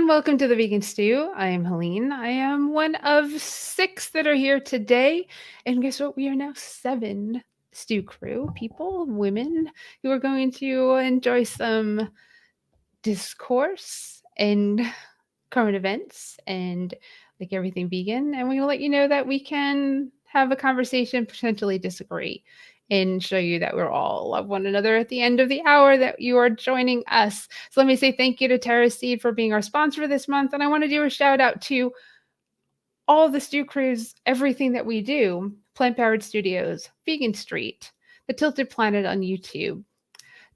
and welcome to the Vegan Stew. I am Helene. I am one of 6 that are here today. And guess what? We are now 7 stew crew people, women, who are going to enjoy some discourse and current events and like everything vegan. And we're going to let you know that we can have a conversation, potentially disagree, and show you that we're all love one another at the end of the hour that you are joining us. So let me say thank you to Terra Seed for being our sponsor this month. And I want to do a shout out to all the stew crews, everything that we do: Plant Powered Studios, Vegan Street, The Tilted Planet on YouTube,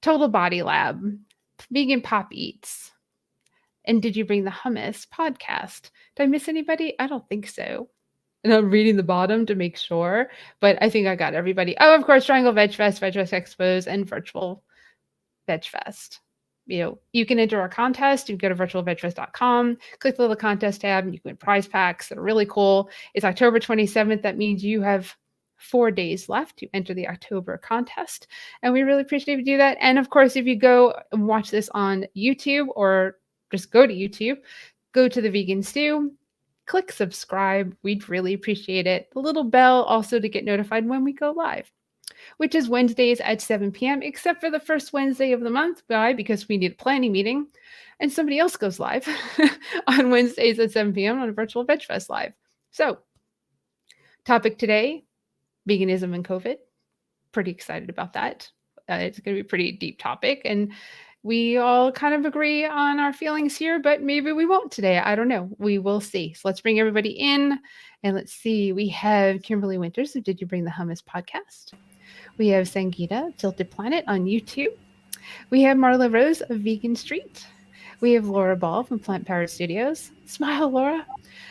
Total Body Lab, Vegan Pop Eats, and Did You Bring the Hummus podcast. Did I miss anybody? I don't think so. And I'm reading the bottom to make sure, but I think I got everybody. Oh, of course, Triangle Veg Fest Expos, and Virtual Veg Fest. You can enter our contest. You can go to virtualvegfest.com, click the little contest tab, and you can win prize packs that are really cool. It's October 27th. That means you have 4 days left to enter the October contest. And we really appreciate if you do that. And of course, if you go and watch this on YouTube or just go to YouTube, go to the Vegan Stew, click subscribe. We'd really appreciate it. The little bell also to get notified when we go live, which is Wednesdays at 7 p.m., except for the first Wednesday of the month. Why? Because we need a planning meeting and somebody else goes live on Wednesdays at 7 p.m. on a Virtual Veg Fest Live. So, topic today, veganism and COVID. Pretty excited about that. It's going to be a pretty deep topic, and we all kind of agree on our feelings here, but maybe we won't today. I don't know. We will see. So let's bring everybody in, and let's see. We have Kimberly Winters of Did You Bring the Hummus podcast. We have Sangeeta, Tilted Planet on YouTube. We have Marla Rose of Vegan Street. We have Laura Ball from Plant Powered Studios. Smile, Laura.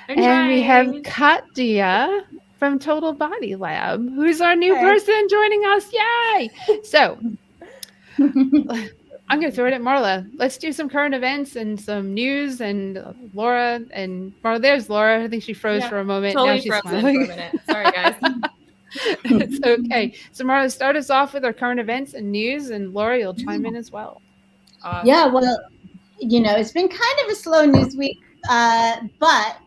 And we have Katya from Total Body Lab, who's our new person joining us. Yay! So I'm going to throw it at Marla. Let's do some current events and some news. And Laura and Marla, there's Laura. I think she froze for a moment. Totally now she's frozen smiling. for a minute. Sorry, guys. It's okay. So Marla, start us off with our current events and news, and Laura, you'll chime in as well. Yeah, well, it's been kind of a slow news week, but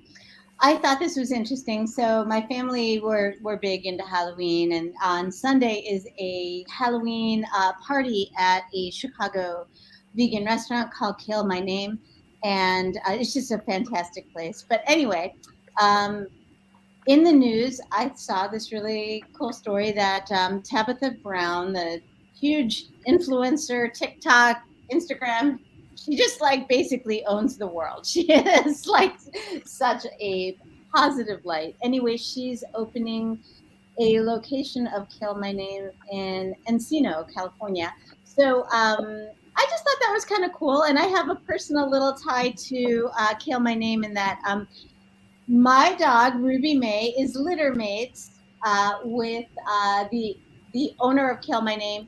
I thought this was interesting. So my family were big into Halloween, and on Sunday is a Halloween party at a Chicago vegan restaurant called Kill My Name, and it's just a fantastic place. But anyway, in the news, I saw this really cool story that Tabitha Brown, the huge influencer, TikTok, Instagram, she just basically owns the world. She is such a positive light. Anyway, she's opening a location of Kill My Name in Encino, California. So I just thought that was kind of cool. And I have a personal little tie to Kill My Name in that my dog, Ruby May, is litter mates with the owner of Kill My Name,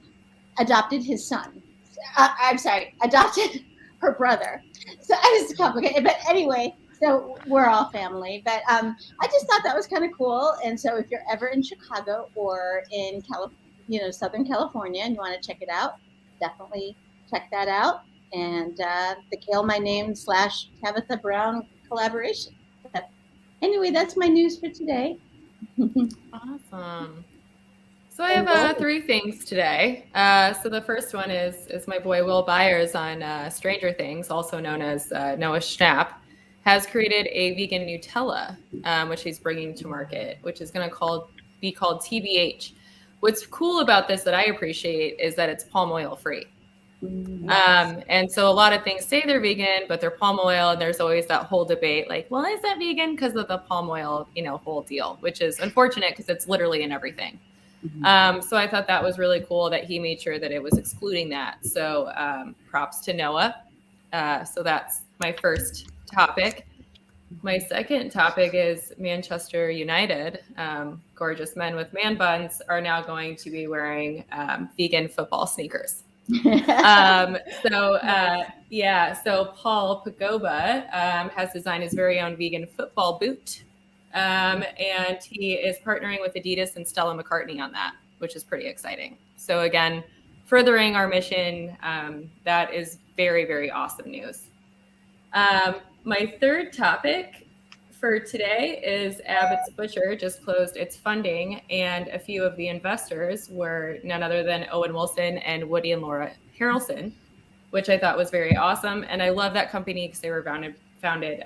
adopted his son. Adopted her brother. So it's complicated. But anyway, so we're all family. But I just thought that was kind of cool. And so if you're ever in Chicago or in Southern California and you want to check it out, definitely check that out. And the Kill My Name / Tabitha Brown collaboration. But anyway, that's my news for today. Awesome. So I have 3 things today. So the first one is my boy Will Byers on Stranger Things, also known as Noah Schnapp, has created a vegan Nutella, which he's bringing to market, which is going to be called TBH. What's cool about this that I appreciate is that it's palm oil free. Nice. And so a lot of things say they're vegan, but they're palm oil, and there's always that whole debate, well, is that vegan because of the palm oil, whole deal, which is unfortunate because it's literally in everything. Mm-hmm. So I thought that was really cool that he made sure that it was excluding that. So props to Noah. So that's my first topic. My second topic is Manchester United. Gorgeous men with man buns are now going to be wearing vegan football sneakers. So Paul Pogba has designed his very own vegan football boot. And he is partnering with Adidas and Stella McCartney on that, which is pretty exciting. So again, furthering our mission, that is very, very awesome news. My third topic for today is Abbott's Butcher just closed its funding, and a few of the investors were none other than Owen Wilson and Woody and Laura Harrelson, which I thought was very awesome. And I love that company because they were founded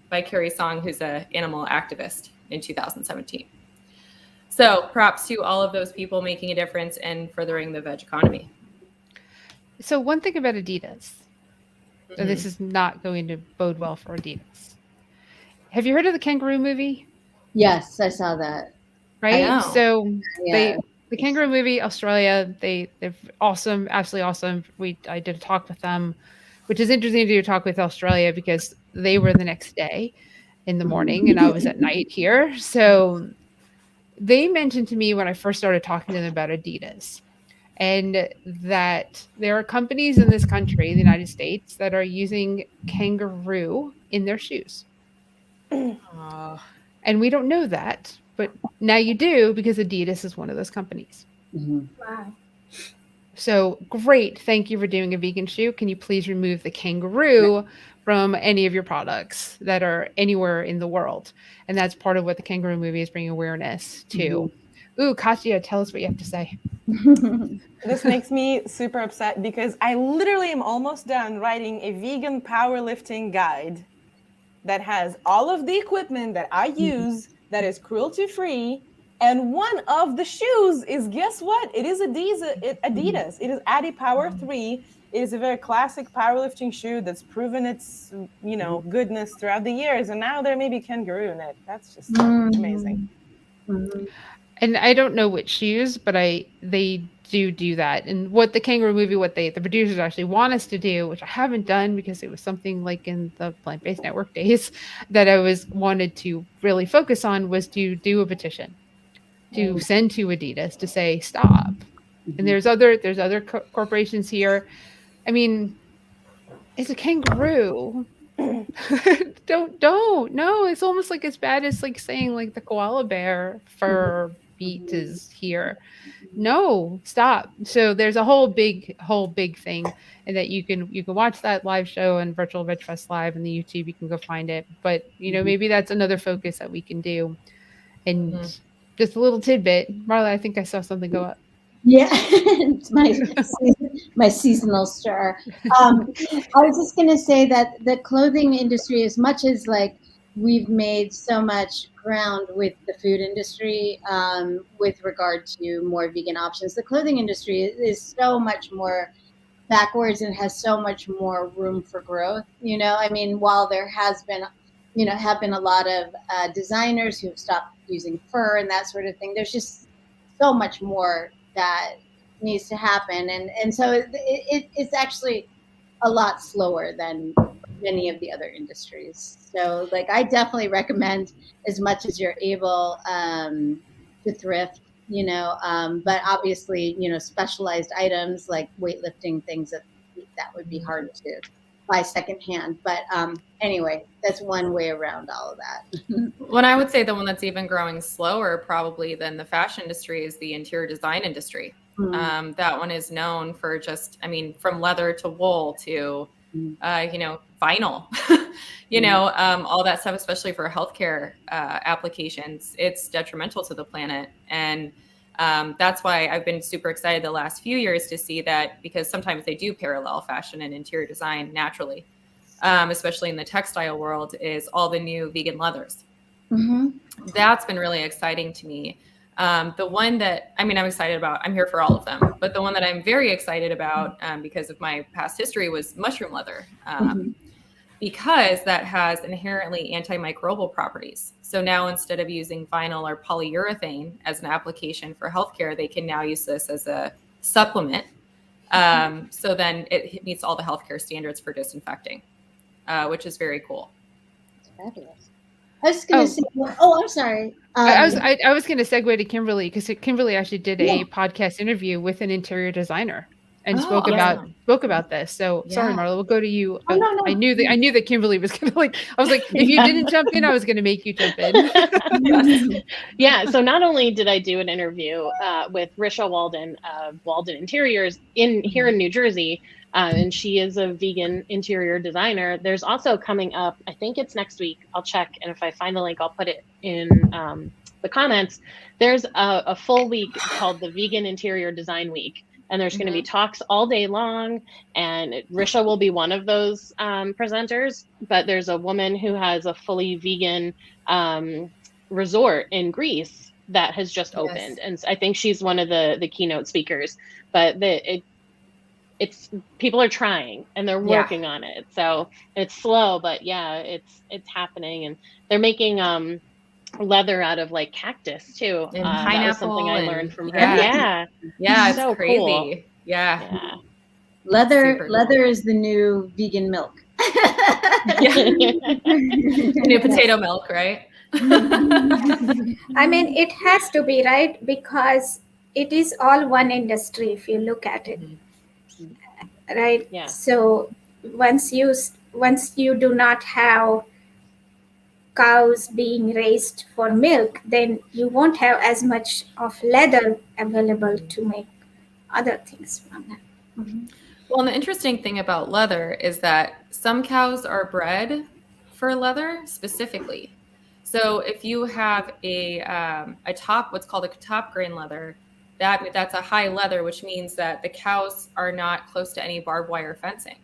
by Carrie Song, who's an animal activist, in 2017. So props to all of those people making a difference and furthering the veg economy. So one thing about Adidas, and this is not going to bode well for Adidas. Have you heard of the Kangaroo Movie? Yes, I saw that. Right? So Yeah. the Kangaroo Movie, Australia, they're awesome, absolutely awesome. I did a talk with them, which is interesting to do a talk with Australia because they were the next day in the morning and I was at night here. So they mentioned to me when I first started talking to them about Adidas, and that there are companies in this country, the United States, that are using kangaroo in their shoes. And we don't know that, but now you do because Adidas is one of those companies. Wow. So great. Thank you for doing a vegan shoe. Can you please remove the kangaroo from any of your products that are anywhere in the world? And that's part of what the Kangaroo Movie is bringing awareness to. Ooh, Katya, tell us what you have to say. This makes me super upset because I literally am almost done writing a vegan powerlifting guide that has all of the equipment that I use that is cruelty-free. And one of the shoes is, guess what? It is Adidas. It is Adi Power 3. It is a very classic powerlifting shoe that's proven its, goodness throughout the years. And now there may be kangaroo in it. That's just amazing. And I don't know which shoes, but they do that. And what the Kangaroo Movie, the producers actually want us to do, which I haven't done because it was something like in the Plant-Based Network days that I wanted to really focus on, was to do a petition to send to Adidas to say stop. And there's other corporations here. I mean, it's a kangaroo. don't no, it's almost like as bad as like saying like the koala bear fur beat is here. No, stop. So there's a whole big thing, and that you can watch that live show on Virtual Veg Fest Live and the YouTube. You can go find it. But maybe that's another focus that we can do. And just a little tidbit, Marla, I think I saw something go up. Yeah, it's my seasonal star. I was just going to say that the clothing industry, as much as like we've made so much ground with the food industry with regard to more vegan options, the clothing industry is so much more backwards and has so much more room for growth. I mean, while there have been a lot of designers who've stopped using fur and that sort of thing, there's just so much more that needs to happen, and so it's actually a lot slower than many of the other industries. So like I definitely recommend, as much as you're able, to thrift, but obviously specialized items like weightlifting things that would be hard to buy secondhand. But anyway, that's one way around all of that. When I would say the one that's even growing slower probably than the fashion industry is the interior design industry. That one is known for just, from leather to wool to, vinyl, all that stuff, especially for healthcare applications. It's detrimental to the planet. And that's why I've been super excited the last few years to see that, because sometimes they do parallel fashion and interior design naturally, especially in the textile world, is all the new vegan leathers. That's been really exciting to me. The one that, I'm excited about, I'm here for all of them, but the one that I'm very excited about because of my past history was mushroom leather, because that has inherently antimicrobial properties. So now instead of using vinyl or polyurethane as an application for healthcare, they can now use this as a supplement. So then it meets all the healthcare standards for disinfecting, which is very cool. That's fabulous. I was going to say, I'm sorry. I was going to segue to Kimberly, because Kimberly actually did a podcast interview with an interior designer. and Oh, spoke about this. So sorry, Yeah. Marla, we'll go to you. Oh, no. I knew that Kimberly was gonna I was like, if you didn't jump in, I was gonna make you jump in. Yeah, so not only did I do an interview with Risha Walden of Walden Interiors here in New Jersey, and she is a vegan interior designer. There's also coming up, I think it's next week, I'll check, and if I find the link, I'll put it in the comments. There's a full week called the Vegan Interior Design Week, and there's going to be talks all day long, and Risha will be one of those presenters, but there's a woman who has a fully vegan resort in Greece that has just opened, and I think she's one of the keynote speakers. But it's people are trying and they're working on it, so it's slow, but yeah, it's happening, and they're making leather out of like cactus too. And That was pineapple something I learned from her. Yeah, it's so crazy. Cool. Yeah. Leather is the new vegan milk. New potato milk, right? I mean, it has to be, right? Because it is all one industry if you look at it. Right? Yeah. So once you do not have cows being raised for milk, then you won't have as much of leather available to make other things from that. Well, and the interesting thing about leather is that some cows are bred for leather specifically. So if you have what's called a top grain leather, that's a high leather, which means that the cows are not close to any barbed wire fencing,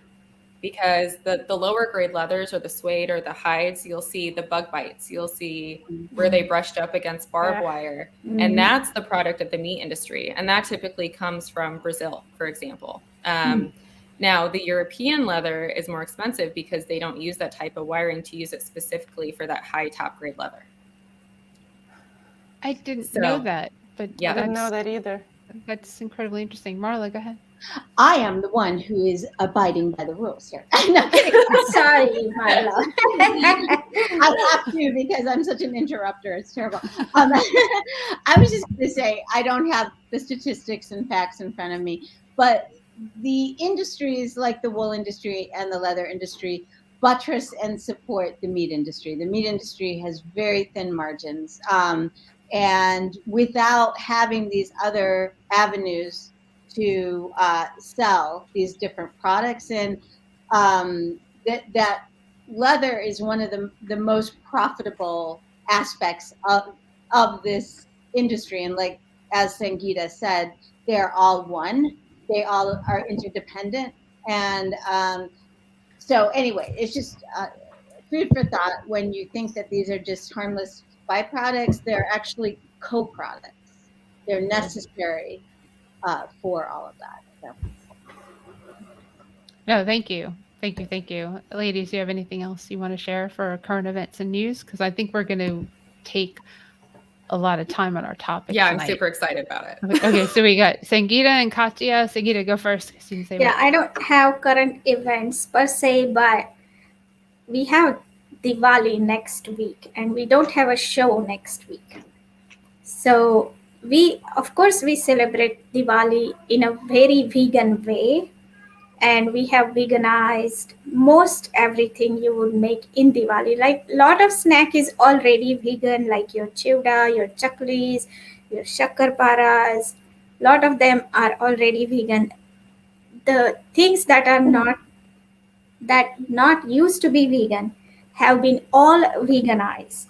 because the lower grade leathers or the suede or the hides, you'll see the bug bites, you'll see where they brushed up against barbed wire, and that's the product of the meat industry, and that typically comes from Brazil, for example. Now, the European leather is more expensive because they don't use that type of wiring to use it specifically for that high top grade leather. I didn't know that, but I didn't know that either. That's incredibly interesting. Marla, go ahead. I am the one who is abiding by the rules here. No kidding. Sorry, Marla. I have to because I'm such an interrupter. It's terrible. I was just going to say, I don't have the statistics and facts in front of me, but the industries like the wool industry and the leather industry buttress and support the meat industry. The meat industry has very thin margins. And without having these other avenues to sell these different products, and that leather is one of the most profitable aspects of this industry. And like, as Sangeeta said, they're all one. They all are interdependent. And so anyway, it's just food for thought when you think that these are just harmless byproducts. They're actually co-products. They're necessary for all of that. So. No, thank you. Ladies, do you have anything else you want to share for current events and news? Because I think we're going to take a lot of time on our topic tonight. I'm super excited about it. Okay, so we got Sangeeta and Katya. Sangeeta, go first. I don't have current events per se, but we have Diwali next week, and we don't have a show next week. So we celebrate Diwali in a very vegan way, and we have veganized most everything you would make in Diwali. Like a lot of snack is already vegan, like your chiwda, your chaklis, your shakarparas. A lot of them are already vegan. The things that are not used to be vegan have been all veganized.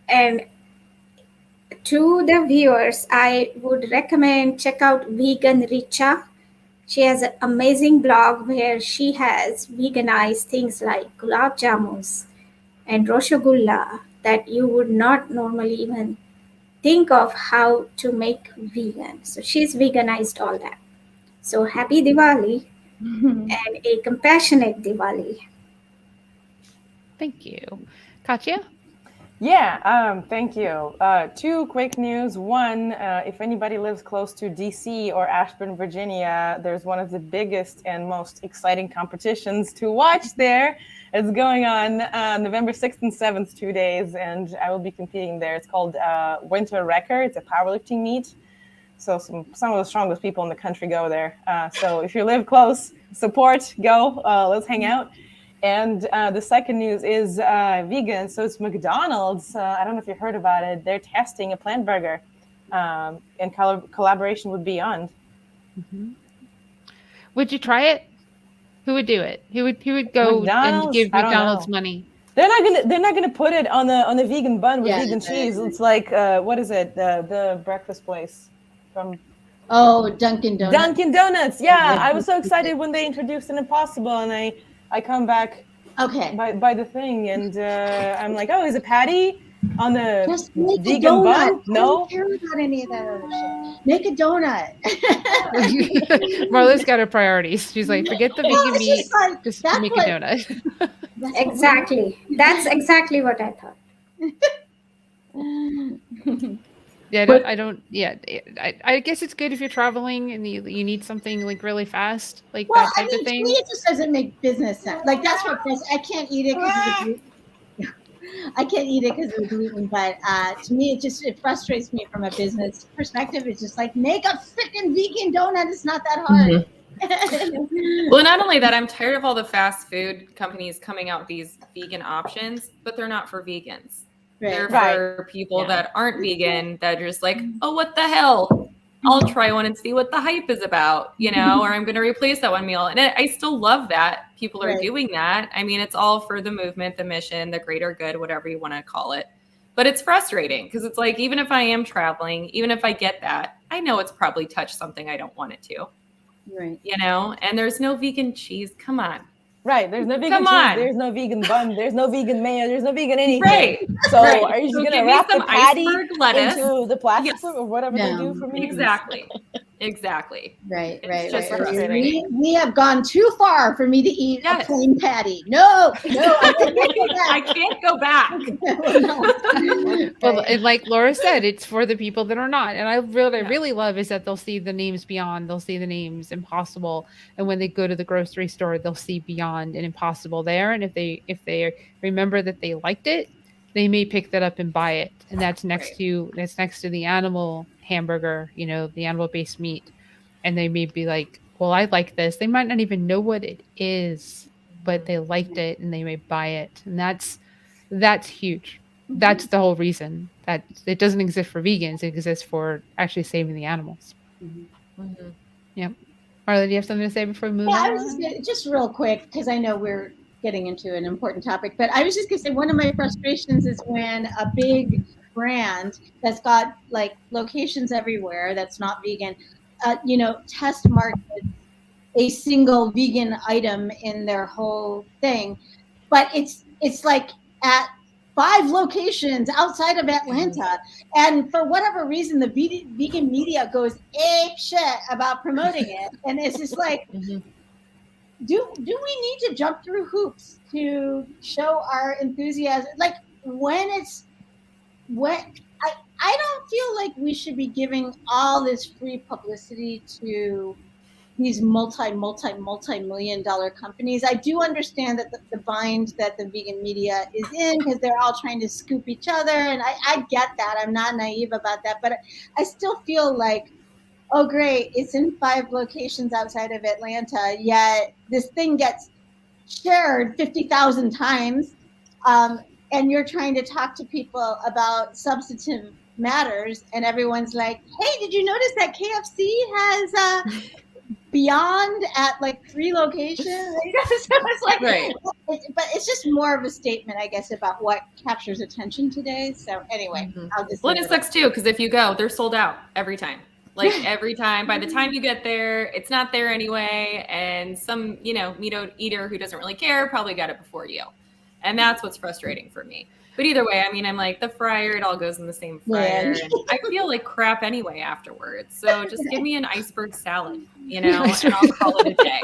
And to the viewers, I would recommend check out Vegan Richa. She has an amazing blog where she has veganized things like gulab jamuns and roshagulla that you would not normally even think of how to make vegan. So she's veganized all that. So happy Diwali and a compassionate Diwali. Thank you. Katya? Yeah, thank you. Two quick news. One, if anybody lives close to DC or Ashburn, Virginia, there's one of the biggest and most exciting competitions to watch there. It's going on November 6th and 7th, 2 days, and I will be competing there. It's called Winter Wrecker. It's a powerlifting meet. So some of the strongest people in the country go there. So if you live close, support, go. Let's hang out. And the second news is vegan. So it's McDonald's. I don't know if you heard about it. They're testing a plant burger in collaboration with Beyond. Mm-hmm. Would you try it? Who would do it? Who would go and give McDonald's money? They're not gonna put it on the vegan bun with vegan cheese. It's like what is it? The breakfast place from Dunkin' Donuts. Dunkin' Donuts. Yeah, I was so excited when they introduced an Impossible, and I come back by the thing, and I'm like, oh, is it patty on the just make vegan a donut. bun? No, I don't care about any of that other shit. Make a donut. Marla's got her priorities. She's like, forget the vegan meat, just make a donut. Exactly. That's exactly what I thought. Yeah, I guess it's good if you're traveling and you need something like really fast, like that type of thing. To me, it just doesn't make business sense. Like that's what I can't eat it because of the gluten. I can't eat it because of the gluten, but to me, it frustrates me from a business perspective. It's just like, make a freaking vegan donut. It's not that hard. Mm-hmm. Well, not only that, I'm tired of all the fast food companies coming out with these vegan options, but they're not for vegans. Right. They're for people that aren't vegan, that are just like, oh, what the hell? I'll try one and see what the hype is about, or I'm going to replace that one meal. And I still love that people are doing that. I mean, it's all for the movement, the mission, the greater good, whatever you want to call it. But it's frustrating because it's like, even if I am traveling, even if I get that, I know it's probably touched something I don't want it to. Right. And there's no vegan cheese. Come on. Right. There's no vegan cheese. There's no vegan bun. There's no vegan mayo. There's no vegan anything. Right. So are you just going to wrap the patty into the plastic or whatever they do for me? Exactly. Right. We have gone too far for me to eat a plain patty. No, I can't go back. Well, and like Laura said, it's for the people that are not. And I really love is that they'll see the names Beyond, they'll see the names Impossible, and when they go to the grocery store, they'll see Beyond and Impossible there. And if they remember that they liked it, they may pick that up and buy it. And that's next to the animal hamburger, the animal-based meat. And they may be like, well, I like this. They might not even know what it is, but they liked it and they may buy it. And that's huge. Mm-hmm. That's the whole reason that it doesn't exist for vegans. It exists for actually saving the animals. Mm-hmm. Mm-hmm. Yep. Marla, do you have something to say before we move on? I was just real quick, because I know we're getting into an important topic, but I was just going to say one of my frustrations is when a big brand that's got like locations everywhere that's not vegan, test market a single vegan item in their whole thing, but it's like at 5 locations outside of Atlanta, and for whatever reason the vegan media goes ape shit about promoting it, and it's just like, do we need to jump through hoops to show our enthusiasm? Like I don't feel like we should be giving all this free publicity to these multi-million dollar companies. I do understand that the bind that the vegan media is in, because they're all trying to scoop each other, and I get that. I'm not naive about that, but I still feel like, oh great, it's in 5 locations outside of Atlanta, yet this thing gets shared 50,000 times, and you're trying to talk to people about substantive matters, and everyone's like, hey, did you notice that KFC has Beyond at like 3 locations? So it's like, but it's just more of a statement, I guess, about what captures attention today. So anyway, I'll just. Well, it sucks too, because if you go, they're sold out every time. Like every time, by the time you get there, it's not there anyway. And some, meat eater who doesn't really care probably got it before you. And that's what's frustrating for me. But either way, I mean, I'm like, the fryer, it all goes in the same fryer. And I feel like crap anyway afterwards. So just give me an iceberg salad, and I'll call it a day.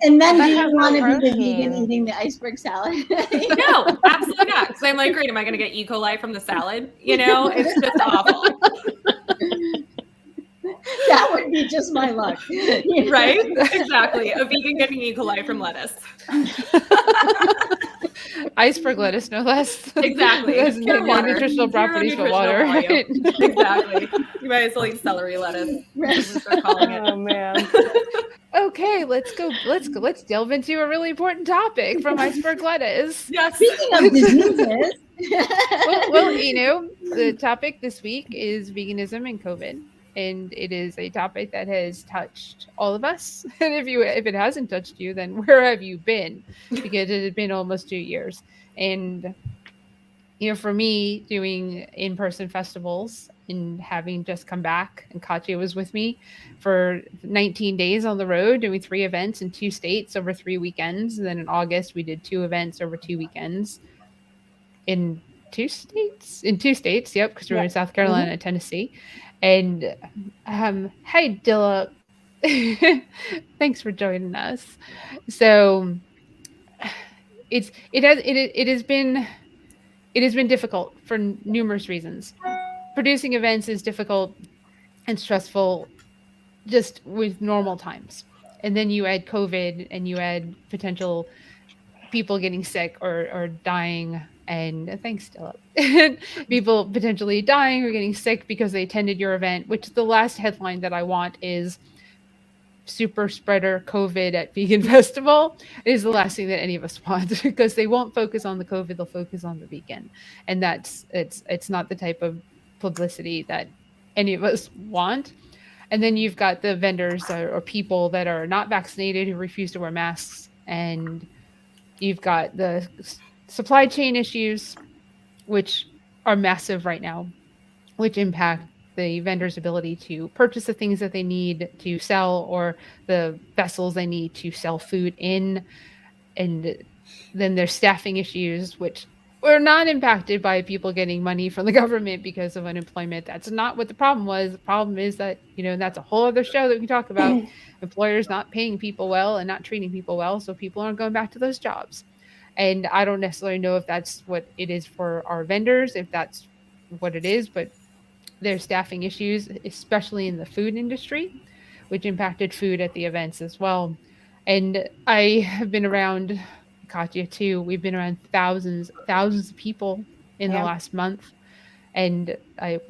And then do you want to be the vegan eating the iceberg salad? No, absolutely not. Because I'm like, great, am I going to get E. coli from the salad? It's just awful. That would be just my luck. Right? Exactly. A vegan getting E. coli from lettuce. Iceberg lettuce, no less. Exactly. It has Pure no water. nutritional Zero properties but nutritional water. value. Right? Exactly. You might as well eat celery lettuce. That's what they're calling it. Oh man. Okay, let's go. Let's delve into a really important topic from iceberg lettuce. Yes. Speaking of diseases. Well, the topic this week is veganism and COVID, and it is a topic that has touched all of us. And if it hasn't touched you, then where have you been? Because it had been almost 2 years. And for me, doing in-person festivals and having just come back, and Katya was with me for 19 days on the road, doing 3 events in 2 states over 3 weekends. And then in August, we did 2 events over 2 weekends in 2 states. Yep, because we were in South Carolina and Tennessee. And hey, Dilla, thanks for joining us. So it has been difficult for numerous reasons. Producing events is difficult and stressful just with normal times. And then you add COVID and you add potential people getting sick or dying. And thanks, Stella. People potentially dying or getting sick because they attended your event, which the last headline that I want is super spreader COVID at vegan festival is the last thing that any of us want, because they won't focus on the COVID, they'll focus on the vegan. And it's not the type of publicity that any of us want. And then you've got the vendors or people that are not vaccinated who refuse to wear masks. And you've got the supply chain issues, which are massive right now, which impact the vendor's ability to purchase the things that they need to sell or the vessels they need to sell food in. And then there's staffing issues, which were not impacted by people getting money from the government because of unemployment. That's not what the problem was. The problem is that, and that's a whole other show that we can talk about, employers not paying people well and not treating people well. So people aren't going back to those jobs. And I don't necessarily know if that's what it is for our vendors, if that's what it is, but there's staffing issues, especially in the food industry, which impacted food at the events as well. And I have been around, Katya too, we've been around thousands of people in the last month. And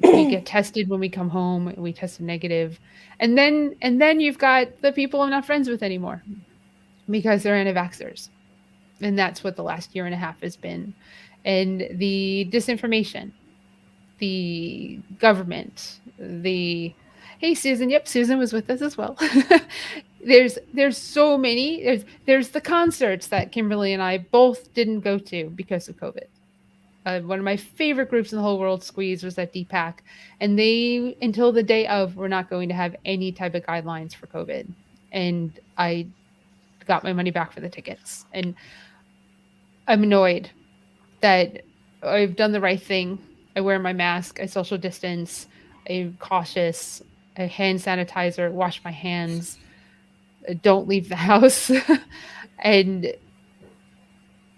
we get tested when we come home, and we tested negative. And then you've got the people I'm not friends with anymore because they're anti-vaxxers. And that's what the last year and a half has been. And the disinformation, the government, hey Susan, yep, Susan was with us as well. there's so many. There's the concerts that Kimberly and I both didn't go to because of COVID. One of my favorite groups in the whole world, Squeeze, was at DPAC, and they, until the day of, were not going to have any type of guidelines for COVID. And I got my money back for the tickets. And I'm annoyed that I've done the right thing. I wear my mask, I social distance, I'm cautious, I hand sanitizer, wash my hands, don't leave the house. and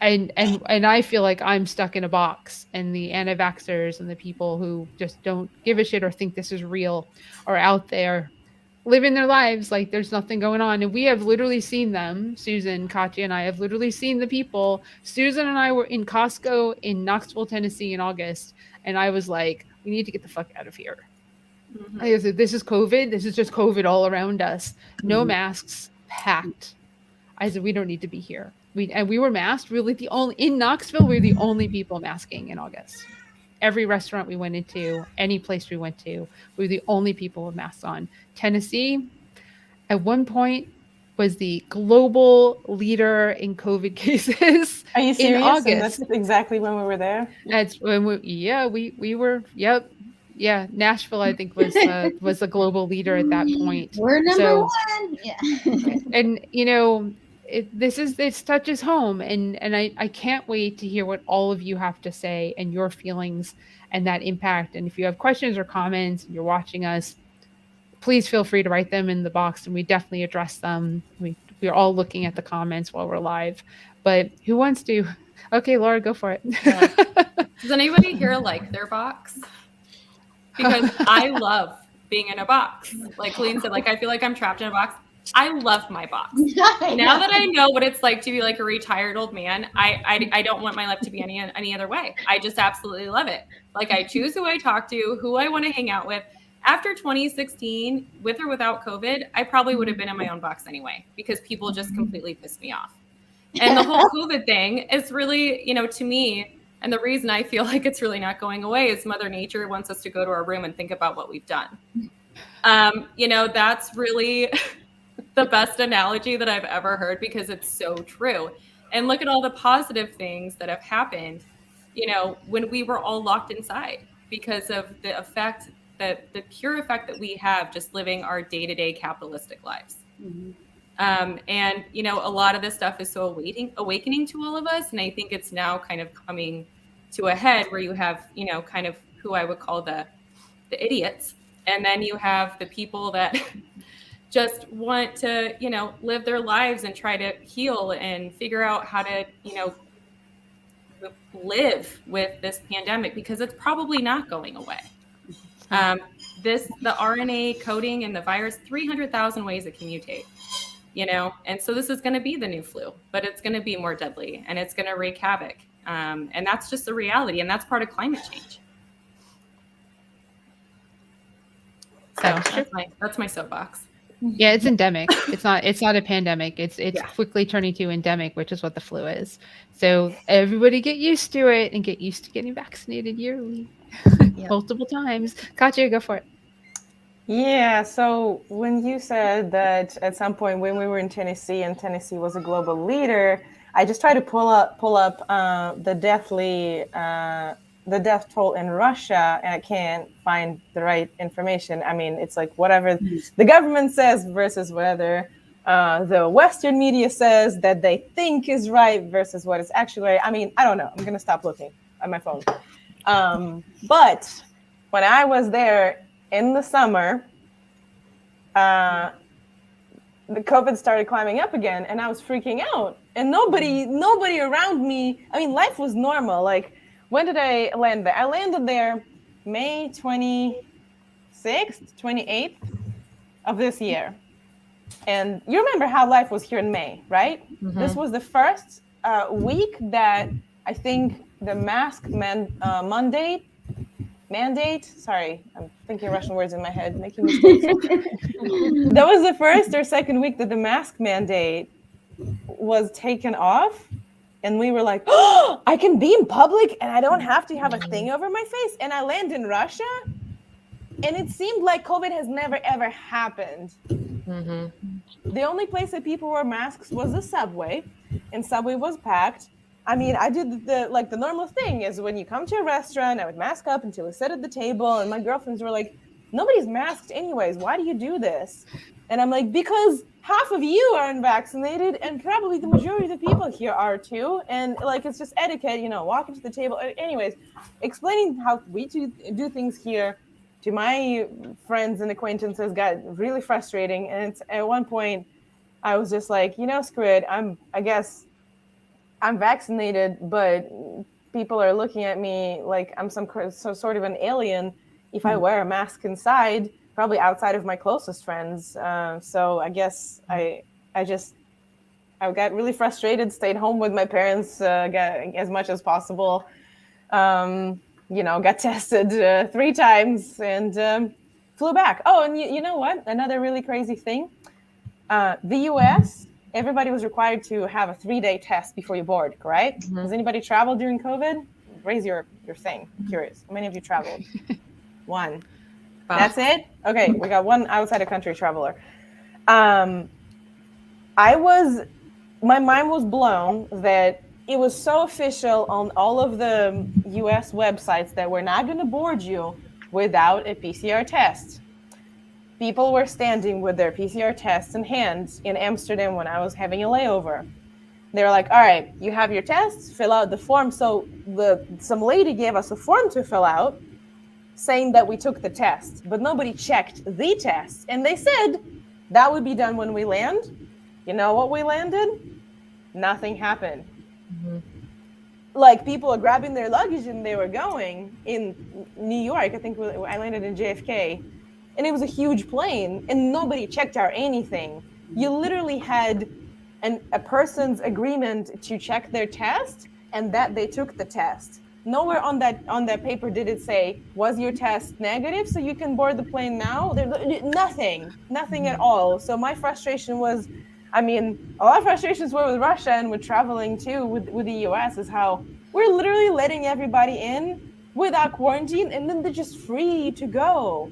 I feel like I'm stuck in a box, and the anti-vaxxers and the people who just don't give a shit or think this is real are out there living their lives like there's nothing going on. And we have literally seen them. Susan, Katya, and I have literally seen the people. Susan and I were in Costco in Knoxville, Tennessee in August. And I was like, we need to get the fuck out of here. Mm-hmm. I said, this is COVID. This is just COVID all around us. No masks, packed. I said, we don't need to be here. We were masked. We were in Knoxville, we were the only people masking in August. Every restaurant we went into, any place we went to, we were the only people with masks on. Tennessee, at one point, was the global leader in COVID cases. Are you serious? In August. And that's exactly when we were there? That's when we were, yep. Yeah, Nashville, I think, was the global leader at that point. We're number one. Yeah. And, this touches home, and I can't wait to hear what all of you have to say and your feelings and that impact. And if you have questions or comments and you're watching us, please feel free to write them in the box, and we definitely address them. We're all looking at the comments while we're live. But who wants to? Okay, Laura, go for it. Does anybody here like their box? Because I love being in a box. Like Helene said, I feel like I'm trapped in a box. I love my box. Now that I know what it's like to be like a retired old man, I don't want my life to be any other way. I just absolutely love it. Like I choose who I talk to, who I want to hang out with. After 2016, with or without COVID, I probably would have been in my own box anyway, because people just completely pissed me off. And the whole COVID thing is really, to me, and the reason I feel like it's really not going away is Mother Nature wants us to go to our room and think about what we've done. That's really the best analogy that I've ever heard, because it's so true. And look at all the positive things that have happened, when we were all locked inside, because of the effect that the pure effect that we have just living our day-to-day capitalistic lives. Mm-hmm. And a lot of this stuff is so awakening to all of us. And I think it's now kind of coming to a head where you have, kind of who I would call the idiots. And then you have the people that just want to, live their lives and try to heal and figure out how to, live with this pandemic, because it's probably not going away. The RNA coding and the virus, 300,000 ways it can mutate, and so this is going to be the new flu, but it's going to be more deadly and it's going to wreak havoc. And that's just the reality. And that's part of climate change. So that's my soapbox. Yeah, it's endemic. It's not a pandemic. It's quickly turning to endemic, which is what the flu is. So everybody get used to it and get used to getting vaccinated yearly. Multiple times. Katya, go for it. Yeah, so when you said that at some point when we were in Tennessee and Tennessee was a global leader, I just tried to pull up the death toll in Russia, and I can't find the right information. I mean, it's like whatever the government says versus whether the Western media says that they think is right versus what is actually right. I mean, I don't know. I'm going to stop looking at my phone. But when I was there in the summer, the COVID started climbing up again, and I was freaking out. And nobody around me, I mean, life was normal. Like, when did I land there? I landed there May 26th, 28th of this year. And you remember how life was here in May, right? Mm-hmm. This was the first week that I think the mask mandate, sorry, I'm thinking Russian words in my head, making mistakes. That was the first or second week that the mask mandate was taken off. And we were like, oh, I can be in public and I don't have to have a thing over my face. And I land in Russia, and it seemed like COVID has never, ever happened. Mm-hmm. The only place that people wore masks was the subway, and subway was packed. I mean, I did the normal thing is when you come to a restaurant, I would mask up until we sit at the table, and my girlfriends were like, nobody's masked anyways. Why do you do this? And I'm like, because half of you are unvaccinated, and probably the majority of the people here are too. And like, it's just etiquette, walking to the table. Anyways, explaining how we do things here to my friends and acquaintances got really frustrating. And at one point, I was just like, screw it. I guess I'm vaccinated, but people are looking at me like I'm some sort of an alien if I wear a mask inside, probably outside of my closest friends. So I guess I got really frustrated, stayed home with my parents, got as much as possible, got tested 3 times and flew back. Oh, and you know what? Another really crazy thing. The US, everybody was required to have a 3-day test before you board, right? Mm-hmm. Has anybody traveled during COVID? Raise your thing. I'm curious. How many of you traveled? 1. Wow. That's it? Okay, we got 1 outside of country traveler. My mind was blown that it was so official on all of the US websites that we're not going to board you without a PCR test. People were standing with their PCR tests in hand in Amsterdam when I was having a layover. They were like, all right, you have your tests, fill out the form. So some lady gave us a form to fill out saying that we took the test, but nobody checked the test. And they said that would be done when we land. You know what we landed? Nothing happened. Mm-hmm. Like, people are grabbing their luggage and they were going in New York. I think I landed in JFK, and it was a huge plane and nobody checked our anything. You literally had a person's agreement to check their test and that they took the test. Nowhere on that paper did it say, was your test negative so you can board the plane now? Nothing at all. So my frustration was, I mean, a lot of frustrations were with Russia and with traveling too with the US, is how we're literally letting everybody in without quarantine and then they're just free to go.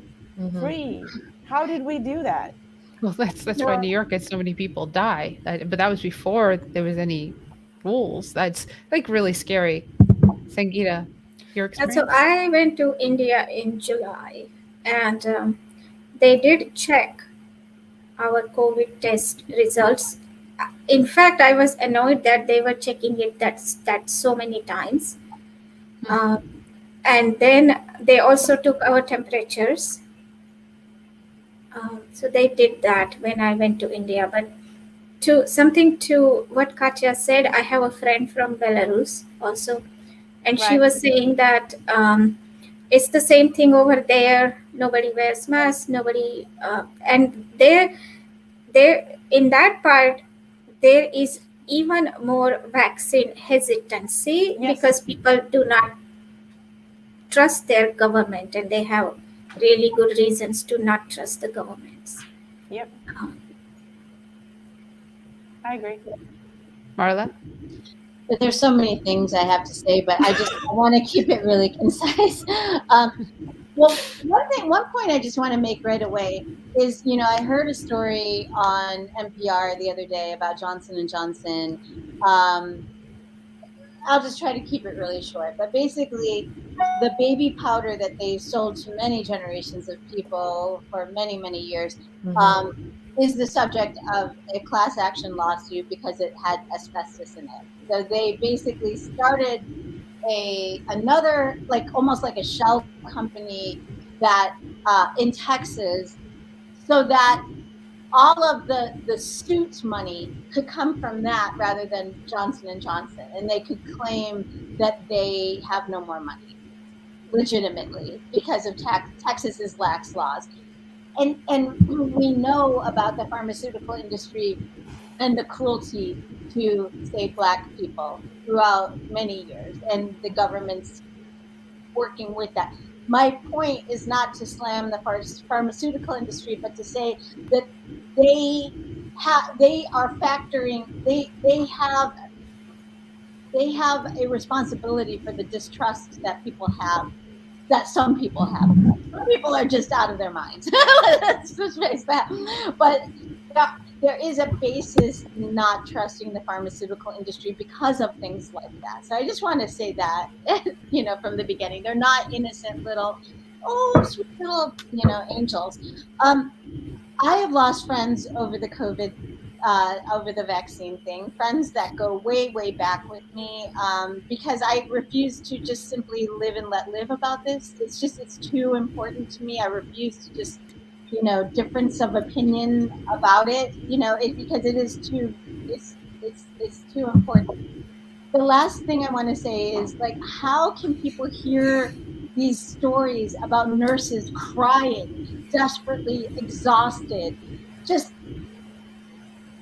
Free. How did we do that? Well, that's why New York had so many people die. But that was before there was any rules. That's like really scary. Sangeeta, your And so experience? I went to India in July, and they did check our COVID test results. In fact, I was annoyed that they were checking it that so many times. And then they also took our temperatures. So they did that when I went to India. But to what Katya said, I have a friend from Belarus also, and she was saying that it's the same thing over there. Nobody wears masks. Nobody, and there in that part there is even more vaccine hesitancy because people do not trust their government, and they have really good reasons to not trust the governments. Yep. I agree. Marla? There's so many things I have to say, but I want to keep it really concise. Well, one point I just want to make right away is, I heard a story on NPR the other day about Johnson & Johnson. I'll just try to keep it really short, but basically the baby powder that they sold to many generations of people for many, many years is the subject of a class action lawsuit because it had asbestos in it. So they basically started another, like almost like a shell company that in Texas, so that all of the suit money could come from that rather than Johnson & Johnson, and they could claim that they have no more money legitimately because of Texas's lax laws. And we know about the pharmaceutical industry and the cruelty to, say, Black people throughout many years, and the government's working with that. My point is not to slam the pharmaceutical industry, but to say that they are factoring, they have a responsibility for the distrust that people have, that some people have. Some people are just out of their minds. Let's just face that. But there is a basis in not trusting the pharmaceutical industry because of things like that. So I just want to say that, from the beginning, they're not innocent little, sweet little, angels. I have lost friends over the COVID, over the vaccine thing, friends that go way, way back with me, because I refuse to just simply live and let live about this. It's too important to me. I refuse to just, difference of opinion about it, because it is too, it's too important. The last thing I want to say is, like, how can people hear these stories about nurses crying, desperately exhausted, just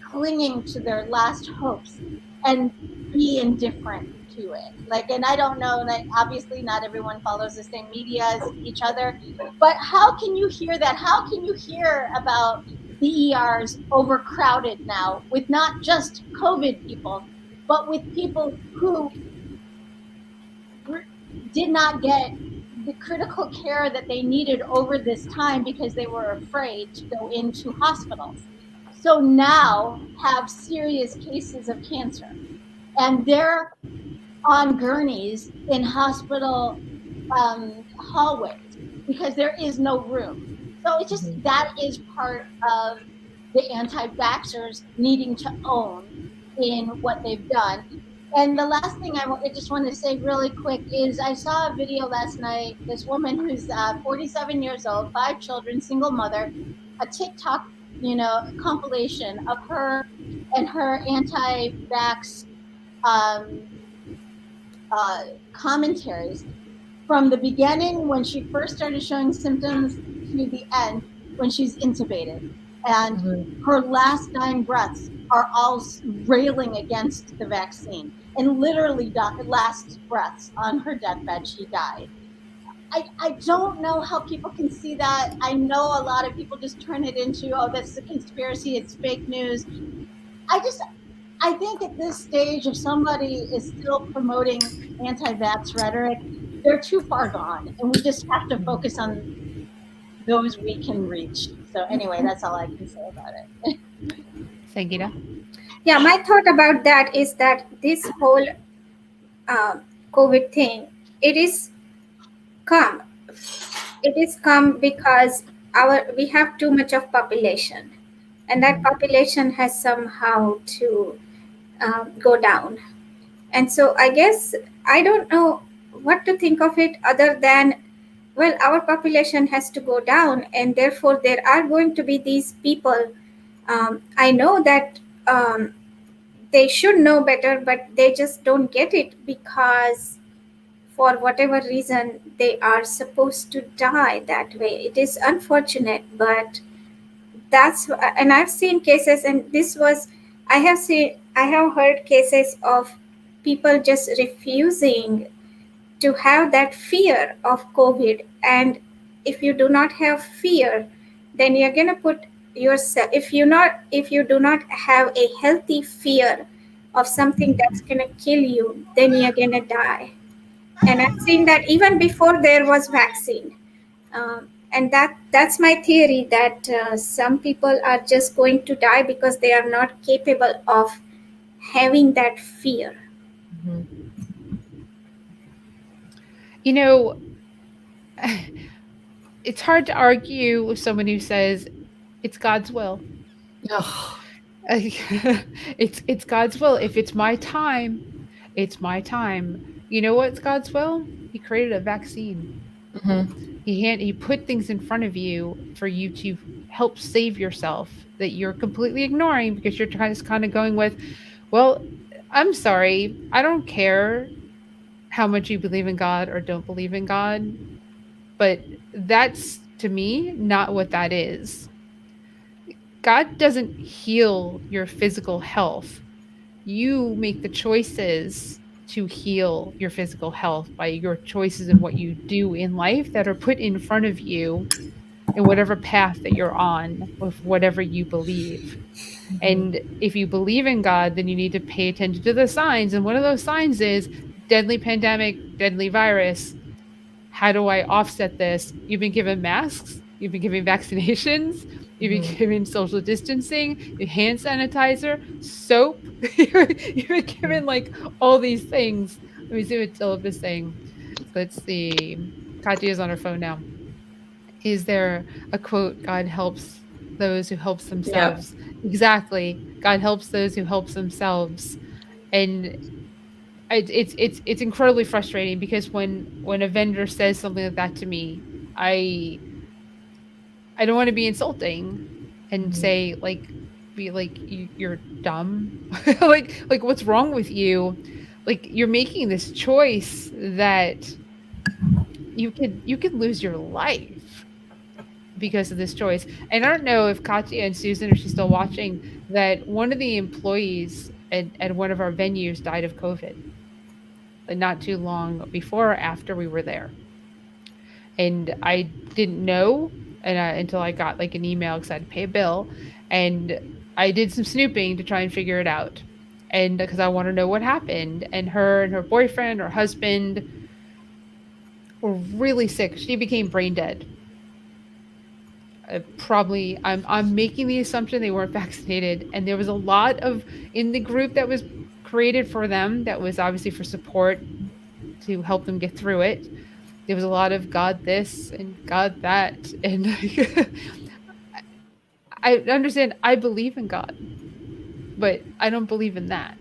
clinging to their last hopes, and be indifferent to it? And I don't know, obviously not everyone follows the same media as each other, but how can you hear that? How can you hear about the ERs overcrowded now with not just COVID people, but with people who did not get the critical care that they needed over this time because they were afraid to go into hospitals? So now have serious cases of cancer, and they're on gurneys in hospital hallways because there is no room. So it's just, that is part of the anti-vaxxers needing to own in what they've done. And the last thing I just want to say really quick is I saw a video last night, this woman who's 47 years old, 5 children, single mother, a TikTok compilation of her and her anti-vax commentaries from the beginning when she first started showing symptoms to the end when she's intubated. And her last dying breaths are all railing against the vaccine. And literally, last breaths on her deathbed, she died. I don't know how people can see that. I know a lot of people just turn it into, oh, that's a conspiracy, it's fake news. I think at this stage, if somebody is still promoting anti-vax rhetoric, they're too far gone, and we just have to focus on those we can reach. So anyway, that's all I can say about it. Sangeeta? Yeah, my thought about that is that this whole COVID thing, it is come because we have too much of population, and that population has somehow to go down. And so I guess I don't know what to think of it other than, well, our population has to go down, and therefore there are going to be these people. I know that they should know better, but they just don't get it because for whatever reason they are supposed to die that way. It is unfortunate, but and I've seen cases, and I have heard cases of people just refusing to have that fear of COVID. And if you do not have fear, then you're going to put yourself, if you do not have a healthy fear of something that's going to kill you, then you're going to die. And I've seen that even before there was vaccine. And that's my theory, that some people are just going to die because they are not capable of having that fear. You know, it's hard to argue with someone who says it's God's will. It's God's will. If it's my time, it's my time. You know what's God's will? He created a vaccine. He put things in front of you for you to help save yourself that you're completely ignoring because you're just kind of going with, well, I'm sorry, I don't care how much you believe in God or don't believe in God, but that's, to me, not what that is. God doesn't heal your physical health. You make the choices to heal your physical health by your choices and what you do in life that are put in front of you in whatever path that you're on with whatever you believe. And if you believe in God, then you need to pay attention to the signs. And one of those signs is deadly pandemic, deadly virus. How do I offset this? You've been given masks. You've been given vaccinations. You've been given social distancing, hand sanitizer, soap. You've been given like all these things. Let me see what Philip is saying. Let's see. Katya is on her phone now. Is there a quote? God helps those who helps themselves. Yep. Exactly. God helps those who helps themselves. And it's incredibly frustrating because when a vendor says something like that to me, I don't want to be insulting and say you're dumb. like what's wrong with you? Like, you're making this choice that you could lose your life because of this choice. And I don't know if Katya and Susan, if she's still watching, that one of the employees at one of our venues died of COVID. Not too long before or after we were there. And I didn't know until I got like an email because I had to pay a bill. And I did some snooping to try and figure it out. And because I want to know what happened. And her boyfriend, her husband were really sick. She became brain dead. Probably, I'm making the assumption they weren't vaccinated. And there was a lot of, in the group that was created for them, that was obviously for support to help them get through it. There was a lot of God this and God that. And I understand, I believe in God, but I don't believe in that.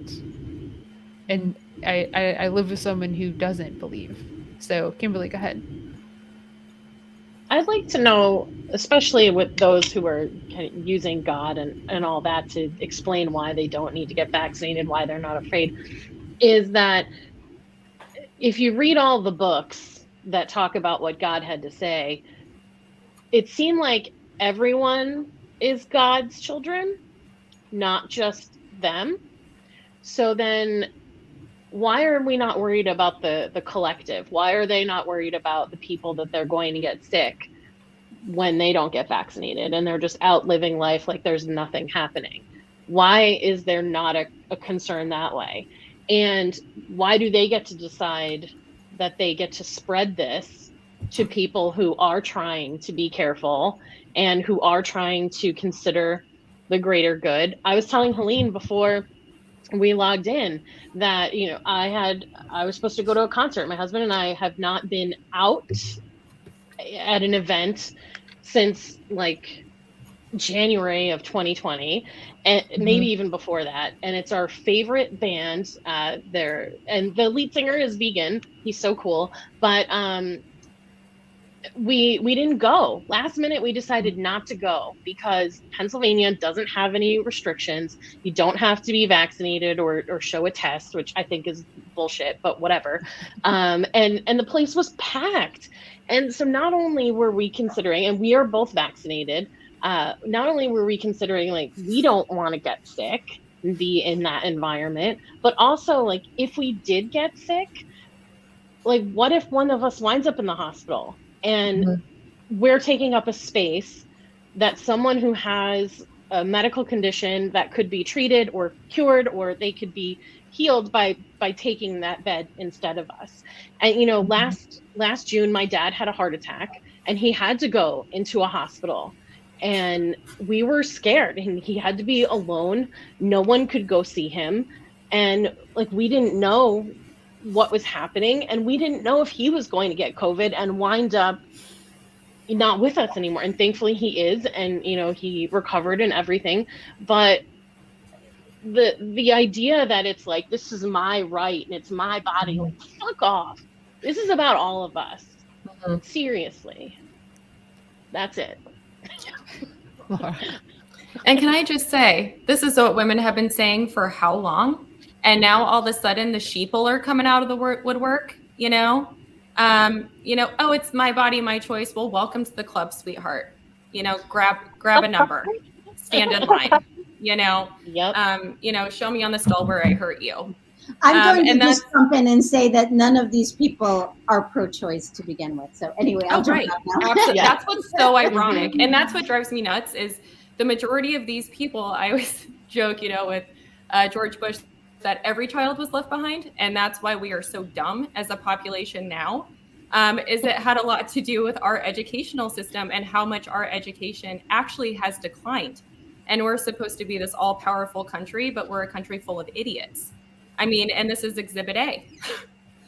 And I live with someone who doesn't believe. So Kimberly, go ahead. I'd like to know, especially with those who are kind of using God and all that to explain why they don't need to get vaccinated, why they're not afraid, is that if you read all the books that talk about what God had to say, it seemed like everyone is God's children, not just them. So then why are we not worried about the collective? Why are they not worried about the people that they're going to get sick when they don't get vaccinated and they're just out living life like there's nothing happening? Why is there not a concern that way? And why do they get to decide that they get to spread this to people who are trying to be careful and who are trying to consider the greater good? I was telling Helene before we logged in that, you know, I was supposed to go to a concert. My husband and I have not been out at an event since like January of 2020, and maybe even before that. And it's our favorite band there, and the lead singer is vegan. He's so cool. But we didn't go. Last minute we decided not to go because Pennsylvania doesn't have any restrictions. You don't have to be vaccinated or show a test, which I think is bullshit, but whatever. And the place was packed. And so not only were we considering, and we are both vaccinated, not only were we considering like we don't want to get sick and be in that environment, but also like if we did get sick, like what if one of us winds up in the hospital and we're taking up a space that someone who has a medical condition that could be treated or cured, or they could be healed by taking that bed instead of us. And you know, last June my dad had a heart attack and he had to go into a hospital, and we were scared, and he had to be alone. No one could go see him, and like we didn't know what was happening, and we didn't know if he was going to get COVID and wind up not with us anymore. And thankfully he is, and you know, he recovered and everything. But the idea that it's like this is my right and it's my body, like fuck off. This is about all of us. Seriously. That's it. And can I just say, this is what women have been saying for how long? And now all of a sudden the sheeple are coming out of the woodwork, you know? Oh, it's my body, my choice. Well, welcome to the club, sweetheart. You know, grab a number, stand in line, you know? Yep. Show me on the stall where I hurt you. I'm going to just jump in and say that none of these people are pro-choice to begin with. So anyway, I'll jump out now. Absolutely. Yeah. That's what's so ironic. And that's what drives me nuts is the majority of these people, I always joke, with George Bush, that every child was left behind. And that's why we are so dumb as a population now, is it had a lot to do with our educational system and how much our education actually has declined. And we're supposed to be this all-powerful country, but we're a country full of idiots. I mean, and this is Exhibit A,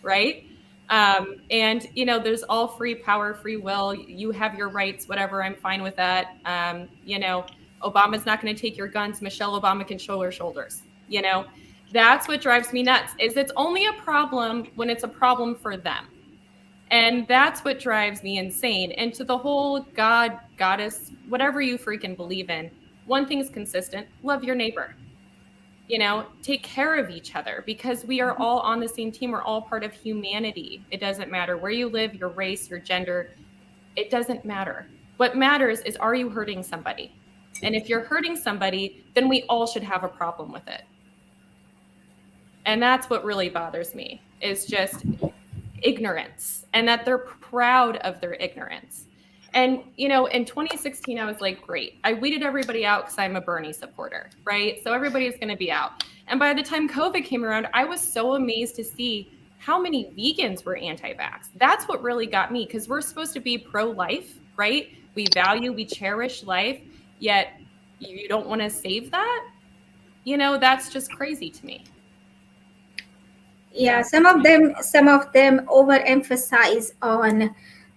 right? And, there's all free power, free will. You have your rights, whatever. I'm fine with that. Obama's not going to take your guns. Michelle Obama can show her shoulders. That's what drives me nuts, is it's only a problem when it's a problem for them. And that's what drives me insane. And to the whole God, goddess, whatever you freaking believe in, one thing's consistent: love your neighbor. Take care of each other, because we are all on the same team. We're all part of humanity. It doesn't matter where you live, your race, your gender. It doesn't matter. What matters is, are you hurting somebody? And if you're hurting somebody, then we all should have a problem with it. And that's what really bothers me, is just ignorance, and that they're proud of their ignorance. And, in 2016, I was like, great. I weeded everybody out because I'm a Bernie supporter, right? So everybody's going to be out. And by the time COVID came around, I was so amazed to see how many vegans were anti-vax. That's what really got me, because we're supposed to be pro-life, right? We cherish life, yet you don't want to save that? That's just crazy to me. Yeah, some of them overemphasize on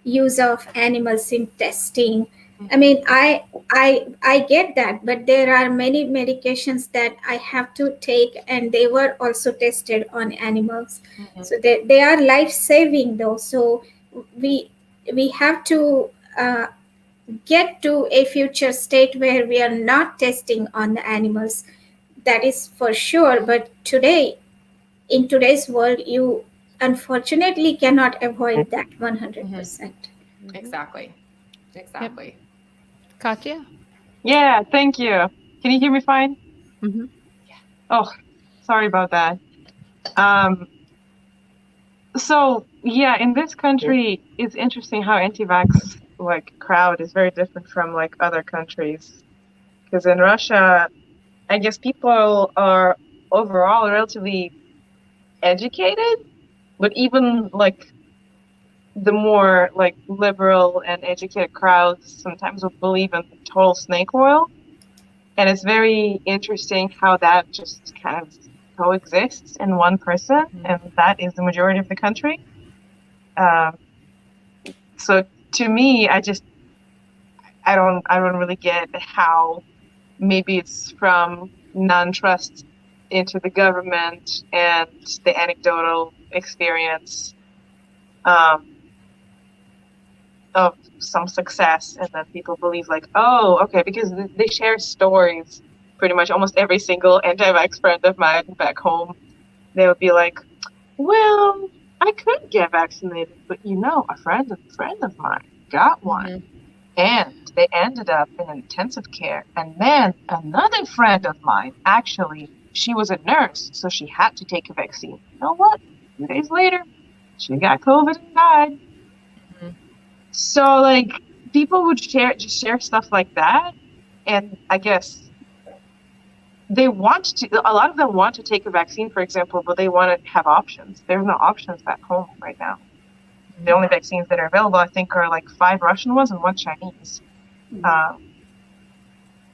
use of animals in testing. I mean, I get that, but there are many medications that I have to take, and they were also tested on animals. So they are life-saving though. So we have to get to a future state where we are not testing on the animals. That is for sure. But in today's world, you unfortunately cannot avoid that 100%. Exactly. Katya? Yeah, thank you. Can you hear me fine? Mhm. Oh, sorry about that. So yeah, in this country, it's interesting how anti-vax like crowd is very different from like other countries. Because in Russia, I guess people are overall relatively educated, but even like the more like liberal and educated crowds sometimes will believe in total snake oil. And it's very interesting how that just kind of coexists in one person, and that is the majority of the country. Um, so to me, I don't really get how maybe it's from non-trust into the government and the anecdotal experience um, of some success, and then people believe like, oh, okay, because they share stories. Pretty much almost every single anti-vax friend of mine back home, they would be like, well, I could get vaccinated, but a friend of mine got one. And they ended up in intensive care. And then another friend of mine, actually, she was a nurse, so she had to take a vaccine. You know what? 2 days later, she got COVID and died. So, like, people would just share stuff like that. And I guess a lot of them want to take a vaccine, for example, but they want to have options. There's no options back home right now. The only vaccines that are available, I think, are like 5 Russian ones and 1 Chinese.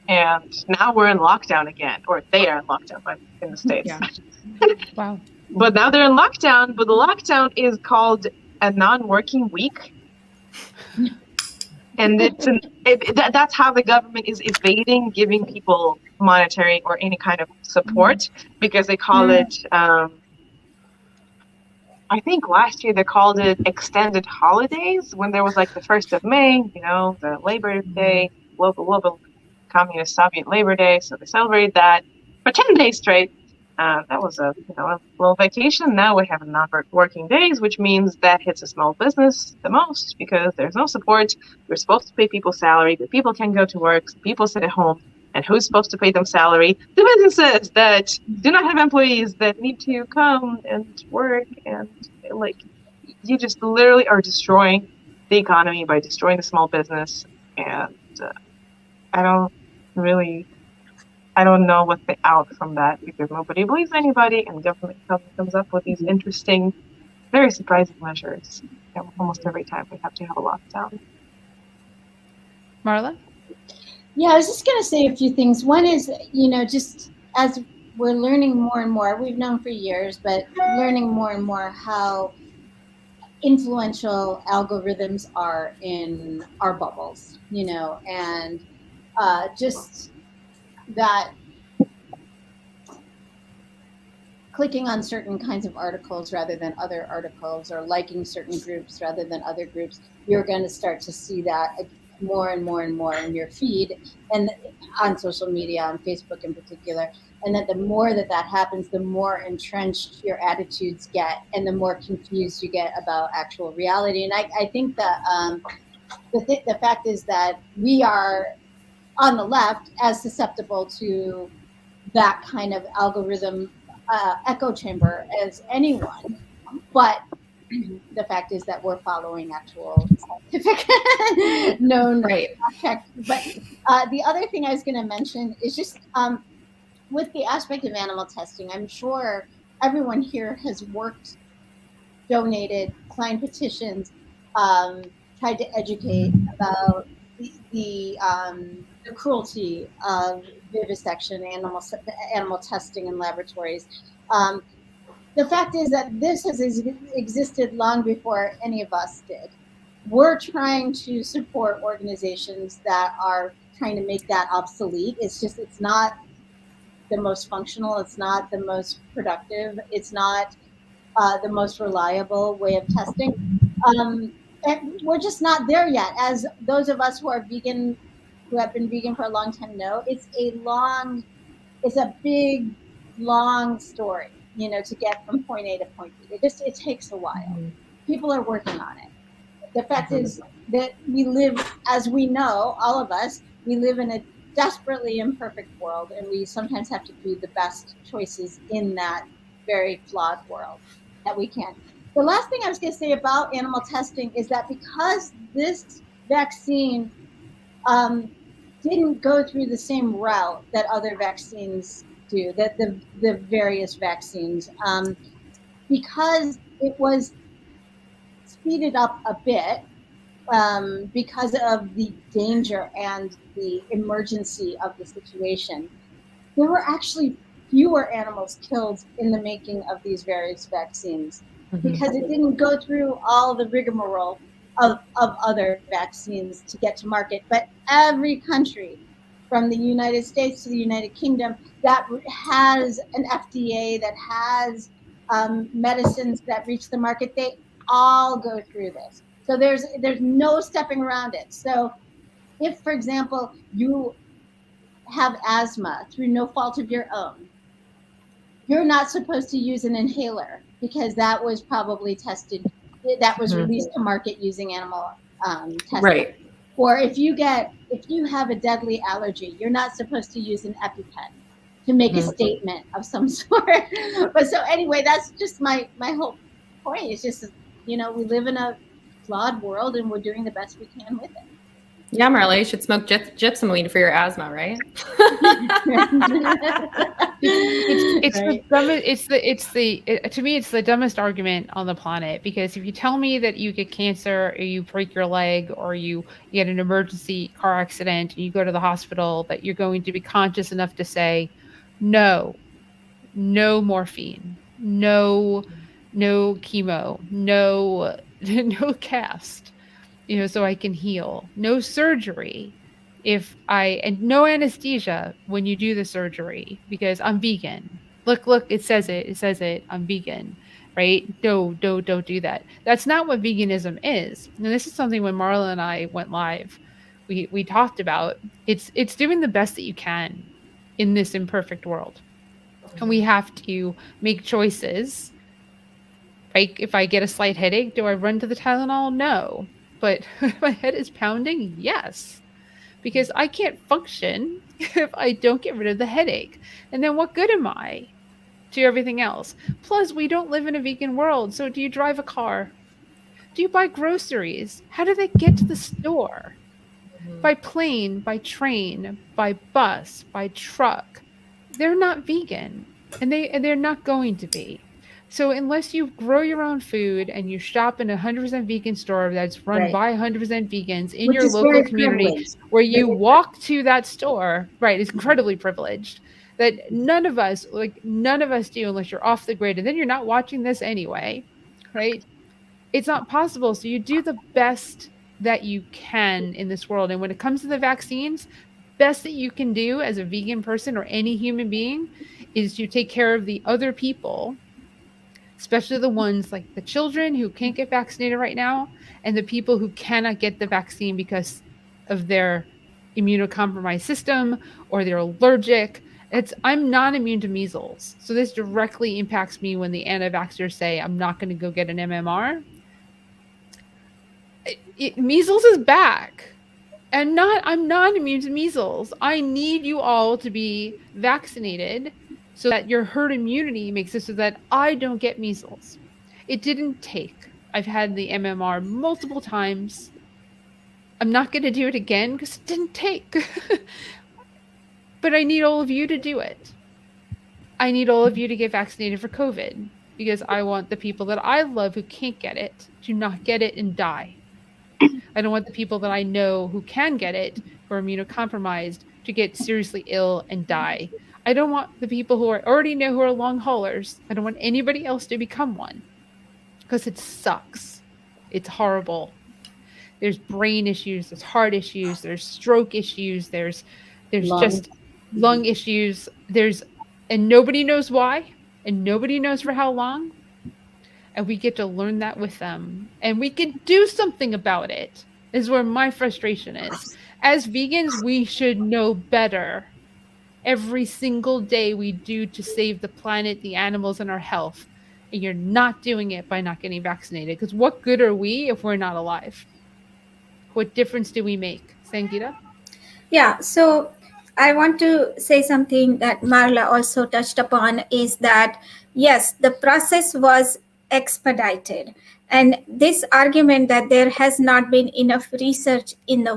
And now we're in lockdown again, or they are in lockdown in the States. Yeah. Wow. But now they're in lockdown, but the lockdown is called a non-working week. And that's how the government is evading giving people monetary or any kind of support, because they call it, I think last year they called it extended holidays, when there was like the 1st of May, the Labor Day, global Communist Soviet Labor Day. So they celebrated that for 10 days straight. That was a little vacation. Now we have non-working days, which means that hits a small business the most, because there's no support. We're supposed to pay people salary, but people can't go to work. So people sit at home. And who's supposed to pay them salary? The businesses that do not have employees that need to come and work. And like, you just literally are destroying the economy by destroying the small business. And I don't know what the out from that, because nobody believes anybody, and government comes up with these interesting, very surprising measures. Almost every time we have to have a lockdown. Marla? Yeah, I was just going to say a few things. One is, just as we're learning more and more, we've known for years, but learning more and more how influential algorithms are in our bubbles, and just that clicking on certain kinds of articles rather than other articles, or liking certain groups rather than other groups, you're going to start to see that more and more and more in your feed, and on social media, on Facebook in particular. And that the more that happens, the more entrenched your attitudes get, and the more confused you get about actual reality. And I think that the fact is that we are, on the left, as susceptible to that kind of algorithm echo chamber as anyone, but the fact is that we're following actual scientific known fact. But the other thing I was going to mention is just with the aspect of animal testing, I'm sure everyone here has worked, donated, signed petitions, tried to educate about the cruelty of vivisection, animal testing in laboratories. The fact is that this has existed long before any of us did. We're trying to support organizations that are trying to make that obsolete. It's not the most functional. It's not the most productive. It's not the most reliable way of testing. And we're just not there yet. As those of us who are vegan, who have been vegan for a long time know, it's a big, long story, to get from point A to point B. It takes a while. People are working on it. The fact is that we live, as we know, all of us, we live in a desperately imperfect world, and we sometimes have to do the best choices in that very flawed world that we can. The last thing I was going to say about animal testing is that because this vaccine didn't go through the same route that other vaccines do, that the various vaccines, because it was speeded up a bit because of the danger and the emergency of the situation, there were actually fewer animals killed in the making of these various vaccines because it didn't go through all the rigmarole of other vaccines to get to market. But every country, from the United States to the United Kingdom, that has an FDA, that has medicines that reach the market, they all go through this. So there's no stepping around it. So if, for example, you have asthma through no fault of your own, you're not supposed to use an inhaler because that was probably tested, that was released to market using animal testing. Right. Or if you have a deadly allergy, you're not supposed to use an EpiPen to make a statement of some sort. But so anyway, that's just my whole point. It's just, we live in a flawed world and we're doing the best we can with it. Yeah, Marla, you should smoke gypsum weed for your asthma, right? To me, it's the dumbest argument on the planet, because if you tell me that you get cancer or you break your leg or you get an emergency car accident and you go to the hospital, that you're going to be conscious enough to say, no morphine, no chemo, no cast, so I can heal, no surgery and no anesthesia when you do the surgery because I'm vegan. Look, it says it, I'm vegan, right? No, don't do that. That's not what veganism is. And this is something when Marla and I went live, we talked about. It's doing the best that you can in this imperfect world. And we have to make choices. Like if I get a slight headache, do I run to the Tylenol? No. But if my head is pounding, yes. Because I can't function if I don't get rid of the headache. And then what good am I to everything else? Plus, we don't live in a vegan world. So do you drive a car? Do you buy groceries? How do they get to the store? By plane, by train, by bus, by truck. They're not vegan. And they're not going to be. So unless you grow your own food and you shop in a 100% vegan store that's run by 100% vegans in your local community, where you walk to that store, right, it's incredibly privileged, that none of us do unless you're off the grid, and then you're not watching this anyway, right? It's not possible. So you do the best that you can in this world. And when it comes to the vaccines, best that you can do as a vegan person or any human being is to take care of the other people, especially the ones like the children who can't get vaccinated right now and the people who cannot get the vaccine because of their immunocompromised system or they're allergic. I'm not immune to measles. So this directly impacts me when the anti-vaxxers say I'm not going to go get an MMR. Measles is back. And I'm not immune to measles. I need you all to be vaccinated so that your herd immunity makes it so that I don't get measles. It didn't take. I've had the MMR multiple times. I'm not going to do it again because it didn't take. But I need all of you to do it. I need all of you to get vaccinated for COVID because I want the people that I love who can't get it to not get it and die. I don't want the people that I know who can get it, who are immunocompromised, to get seriously ill and die. I don't want the people who already know who are long haulers. I don't want anybody else to become one because it sucks. It's horrible. There's brain issues, there's heart issues, there's stroke issues, there's just lung issues. And nobody knows why, and nobody knows for how long. And we get to learn that with them. And we can do something about it, is where my frustration is. As vegans, we should know better. Every single day we do to save the planet, the animals, and our health. And you're not doing it by not getting vaccinated. Because what good are we if we're not alive? What difference do we make? Sangeeta? Yeah, so I want to say something that Marla also touched upon is that, yes, the process was expedited. And this argument that there has not been enough research in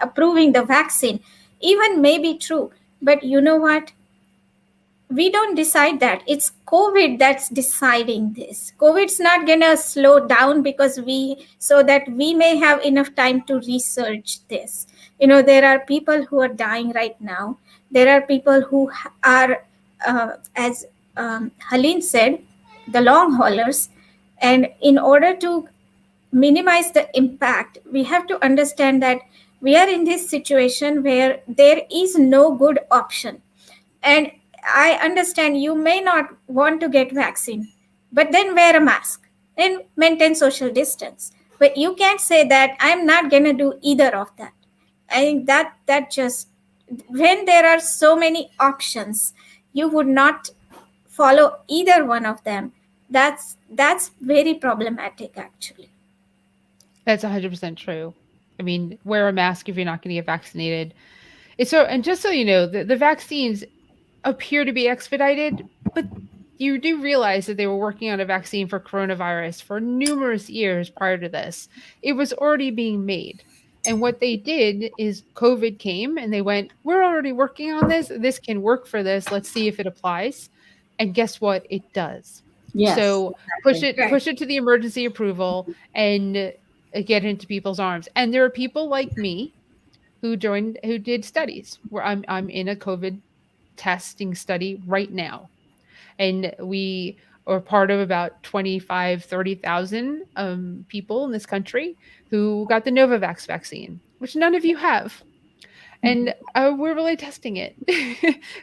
approving the vaccine even may be true. But you know what? We don't decide that. It's COVID that's deciding this. COVID's not gonna slow down because so that we may have enough time to research this. There are people who are dying right now. There are people who are, as Helene said, the long haulers. And in order to minimize the impact, we have to understand that we are in this situation where there is no good option. And I understand you may not want to get vaccine, but then wear a mask and maintain social distance. But you can't say that I'm not going to do either of that. I think that just, when there are so many options, you would not follow either one of them. That's very problematic, actually. That's 100% true. I mean, wear a mask if you're not going to get vaccinated. And just so you know, the vaccines appear to be expedited, but you do realize that they were working on a vaccine for coronavirus for numerous years prior to this. It was already being made. And what they did is COVID came and they went, we're already working on this. This can work for this. Let's see if it applies. And guess what? It does. Yes, So exactly. push it to the emergency approval and get into people's arms. And there are people like me who did studies where I'm in a COVID testing study right now. And we are part of about 25, 30,000 people in this country who got the Novavax vaccine, which none of you have. And we're really testing it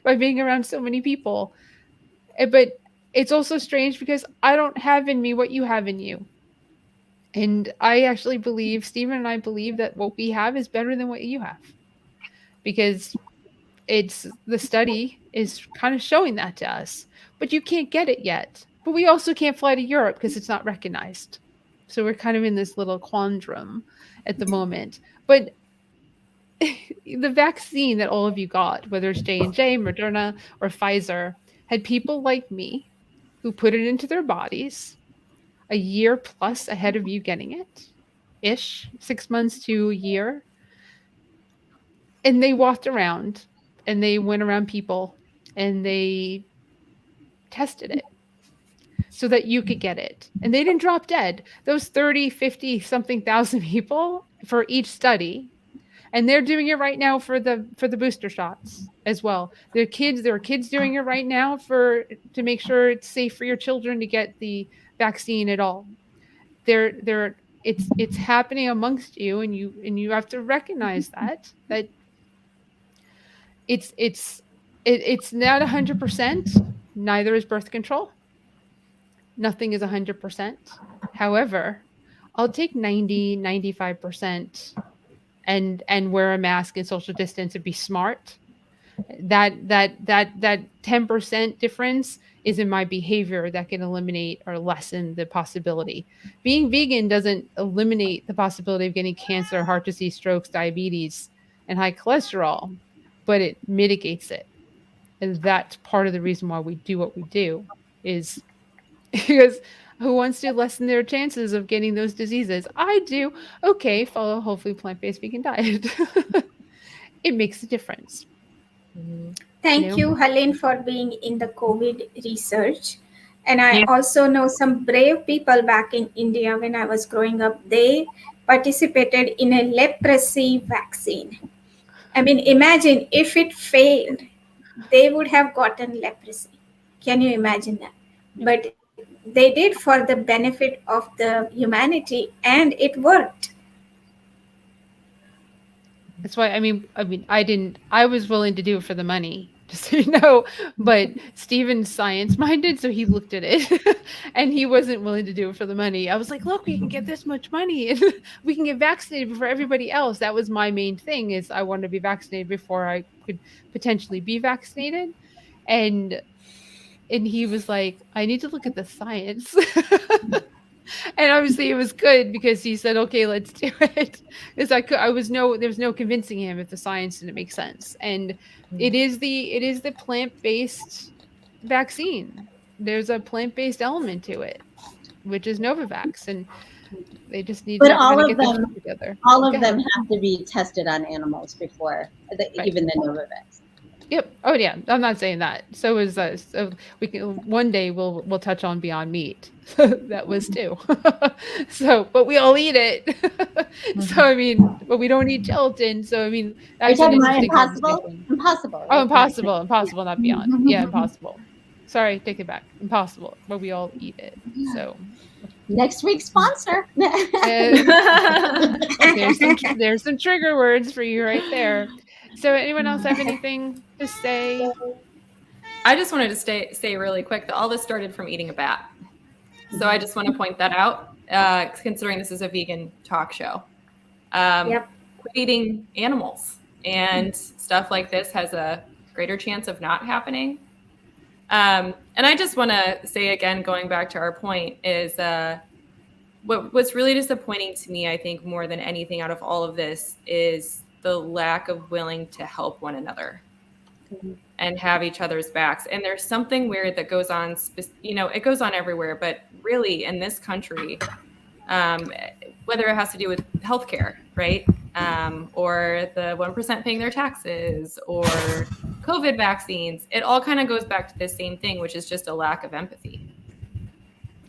by being around so many people. But it's also strange because I don't have in me what you have in you. And I actually believe, Stephen and I believe, that what we have is better than what you have. Because the study is kind of showing that to us, but you can't get it yet. But we also can't fly to Europe because it's not recognized. So we're kind of in this little quandrum at the moment. But the vaccine that all of you got, whether it's J&J, Moderna, or Pfizer, had people like me who put it into their bodies a year plus ahead of you getting it, 6 months to a year. And they walked around and they went around people and they tested it so that you could get it. And they didn't drop dead. Those 30, 50 something thousand people for each study. And they're doing it right now for the booster shots as well. There are kids doing it right now to make sure it's safe for your children to get the vaccine at all. It's happening amongst you, and you have to recognize that it's not 100%. Neither is birth control. Nothing is 100%. However, I'll take 90, 95% and wear a mask and social distance and be smart. That 10% difference is in my behavior that can eliminate or lessen the possibility. Being vegan doesn't eliminate the possibility of getting cancer, heart disease, strokes, diabetes, and high cholesterol, but it mitigates it. And that's part of the reason why we do what we do, is because who wants to lessen their chances of getting those diseases? I do. Okay, follow a whole food plant-based vegan diet. It makes a difference. Thank you, Helene, for being in the COVID research. And I also know some brave people back in India when I was growing up. They participated in a leprosy vaccine. I mean, imagine if it failed, they would have gotten leprosy. Can you imagine that? But they did for the benefit of the humanity, and it worked. That's why, I was willing to do it for the money, just so you know, but Steven's science-minded, so he looked at it and he wasn't willing to do it for the money. I was like, look, we can get this much money and we can get vaccinated before everybody else. That was my main thing, is I wanted to be vaccinated before I could potentially be vaccinated. And he was like, I need to look at the science. And obviously it was good because he said, okay, let's do it. Because there was no convincing him if the science didn't make sense. And it is the plant-based vaccine. There's a plant-based element to it, which is Novavax. And they just need But to all kind of of get their them, shit together. all of Go them ahead. have to be tested on animals before Right. even the Novavax. Yep. Oh yeah. I'm not saying that. So is so we can one day we'll touch on Beyond Meat. That was too. So, but we all eat it. So I mean, but we don't eat gelatin. So I mean, Are you that's an talking about interesting Impossible? conversation. Impossible. Oh, Right? Impossible, not Beyond. Yeah, Impossible. Sorry, take it back. Impossible, but we all eat it. So Next week's sponsor. there's some trigger words for you right there. So anyone else have anything to say? I just wanted to say really quick that all this started from eating a bat. So I just want to point that out, considering this is a vegan talk show. Yep. Quit eating animals, and stuff like this has a greater chance of not happening. And I just want to say again, going back to our point, is what's really disappointing to me, I think, more than anything out of all of this, is the lack of willing to help one another and have each other's backs. And there's something weird that goes on, it goes on everywhere, but really in this country, whether it has to do with healthcare, right? Or the 1% paying their taxes, or COVID vaccines, it all kind of goes back to the same thing, which is just a lack of empathy.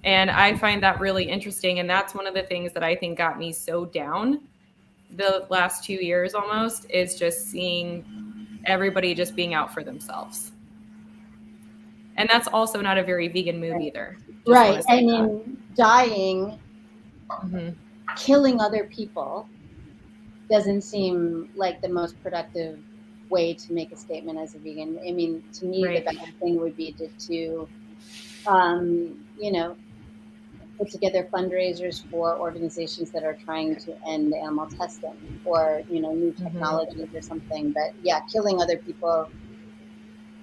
And I find that really interesting. And that's one of the things that I think got me so down the last 2 years almost, is just seeing everybody just being out for themselves. And that's also not a very vegan move either. Right. I mean, dying, killing other people doesn't seem like the most productive way to make a statement as a vegan. I mean, to me, the better thing would be to put together fundraisers for organizations that are trying to end animal testing, or, new technologies or something. But yeah, killing other people,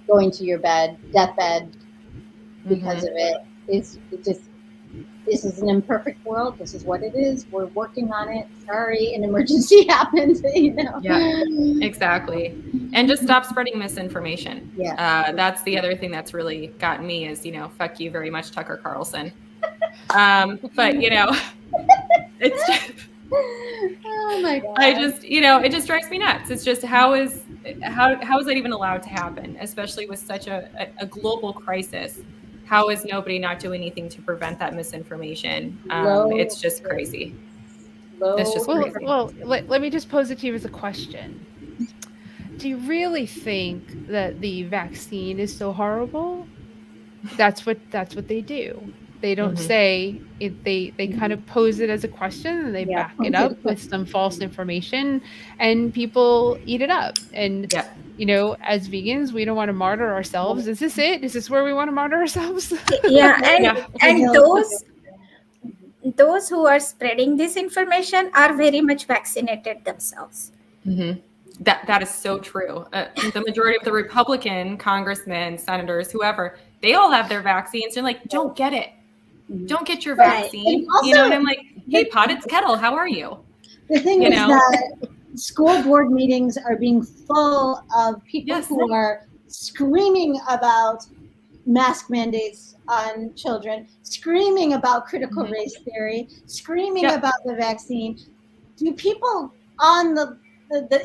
going to your deathbed because of it, this is an imperfect world. This is what it is. We're working on it. Sorry, an emergency happened, Yeah, exactly. And just stop spreading misinformation. Yeah. That's the other thing that's really gotten me is, fuck you very much, Tucker Carlson. But it's just, oh my God. I just, it just drives me nuts. It's just, how is that even allowed to happen, especially with such a global crisis? How is nobody not doing anything to prevent that misinformation? It's just crazy. It's just crazy. Well, let me just pose it to you as a question. Do you really think that the vaccine is so horrible? That's what they do. They don't say it. They kind of pose it as a question, and they back it up with some false information, and people eat it up. And as vegans, we don't want to martyr ourselves. Is this it? Is this where we want to martyr ourselves? And those who are spreading this information are very much vaccinated themselves. That is so true. The majority of the Republican congressmen, senators, whoever, they all have their vaccines. They're like, don't get it. Don't get your vaccine. Also, and I'm like, hey, pot, it's kettle. How are you? The thing is that school board meetings are being full of people who are screaming about mask mandates on children, screaming about critical race theory, screaming about the vaccine. Do people on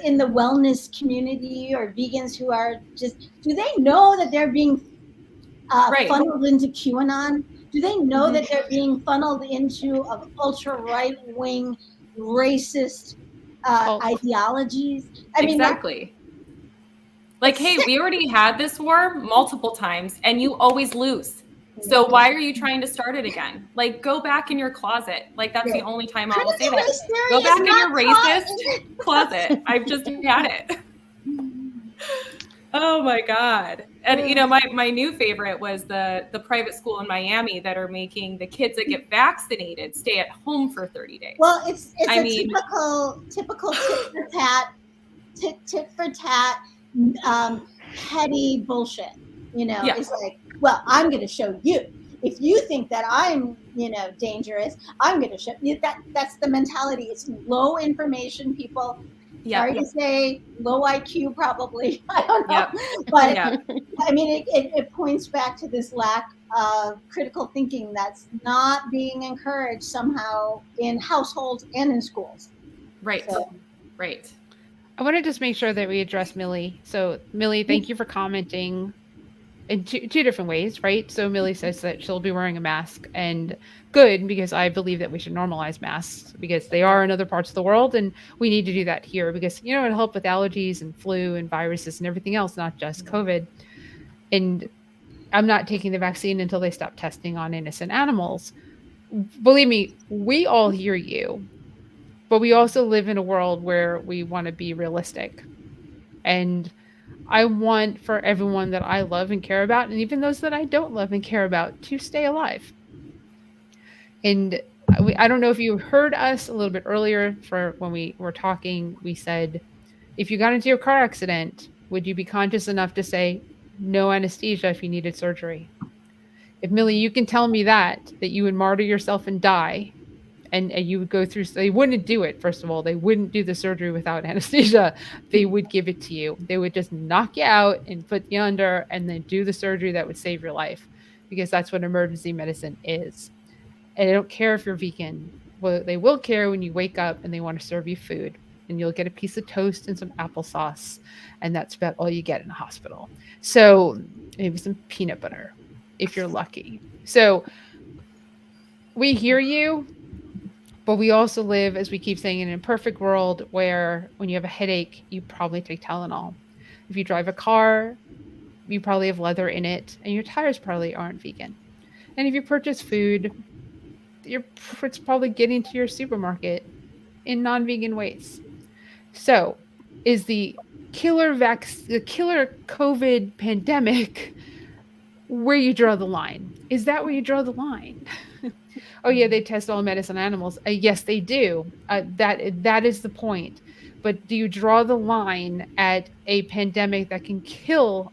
in the wellness community, or vegans who are do they know that they're being funneled into QAnon? Do they know that they're being funneled into ultra right-wing racist ideologies? I mean, exactly. Like, hey, we already had this war multiple times, and you always lose. So why are you trying to start it again? Like, go back in your closet. Like, that's the only time I will say that. Go back in your racist closet. I've just had it. Oh my God. And my new favorite was the private school in Miami that are making the kids that get vaccinated stay at home for 30 days. Well, it's typical tit for tat, petty bullshit. It's like, well, I'm going to show you. if you think that I'm, dangerous, I'm going to show you. That's the mentality. It's low information people. Sorry to say, low IQ probably. I don't know. Yep. But Yep. I mean, it points back to this lack of critical thinking that's not being encouraged somehow in households and in schools. Right. So, Right. I want to just make sure that we address Millie. So, Millie, thank you for commenting in two different ways, right? So, Millie says that she'll be wearing a mask, and good, because I believe that we should normalize masks because they are in other parts of the world, and we need to do that here because, it'll help with allergies and flu and viruses and everything else, not just COVID. And I'm not taking the vaccine until they stop testing on innocent animals. Believe me, we all hear you. But we also live in a world where we want to be realistic. And I want for everyone that I love and care about, and even those that I don't love and care about, to stay alive. And I don't know if you heard us a little bit earlier for when we were talking, we said, if you got into your car accident, would you be conscious enough to say no anesthesia if you needed surgery? If Millie, you can tell me that you would martyr yourself and die, and you would go through, they wouldn't do it. First of all, they wouldn't do the surgery without anesthesia. They would give it to you. They would just knock you out and put you under and then do the surgery that would save your life, because that's what emergency medicine is. And they don't care if you're vegan. Well, they will care when you wake up and they want to serve you food, and you'll get a piece of toast and some applesauce. And that's about all you get in a hospital. So maybe some peanut butter if you're lucky. So we hear you. But we also live, as we keep saying, in a perfect world where when you have a headache, you probably take Tylenol. If you drive a car, you probably have leather in it, and your tires probably aren't vegan. And if you purchase food, it's probably getting to your supermarket in non-vegan ways. So, is the killer COVID pandemic where you draw the line? Is that where you draw the line? Oh yeah, they test all medicine animals. Yes, they do. That is the point. But do you draw the line at a pandemic that can kill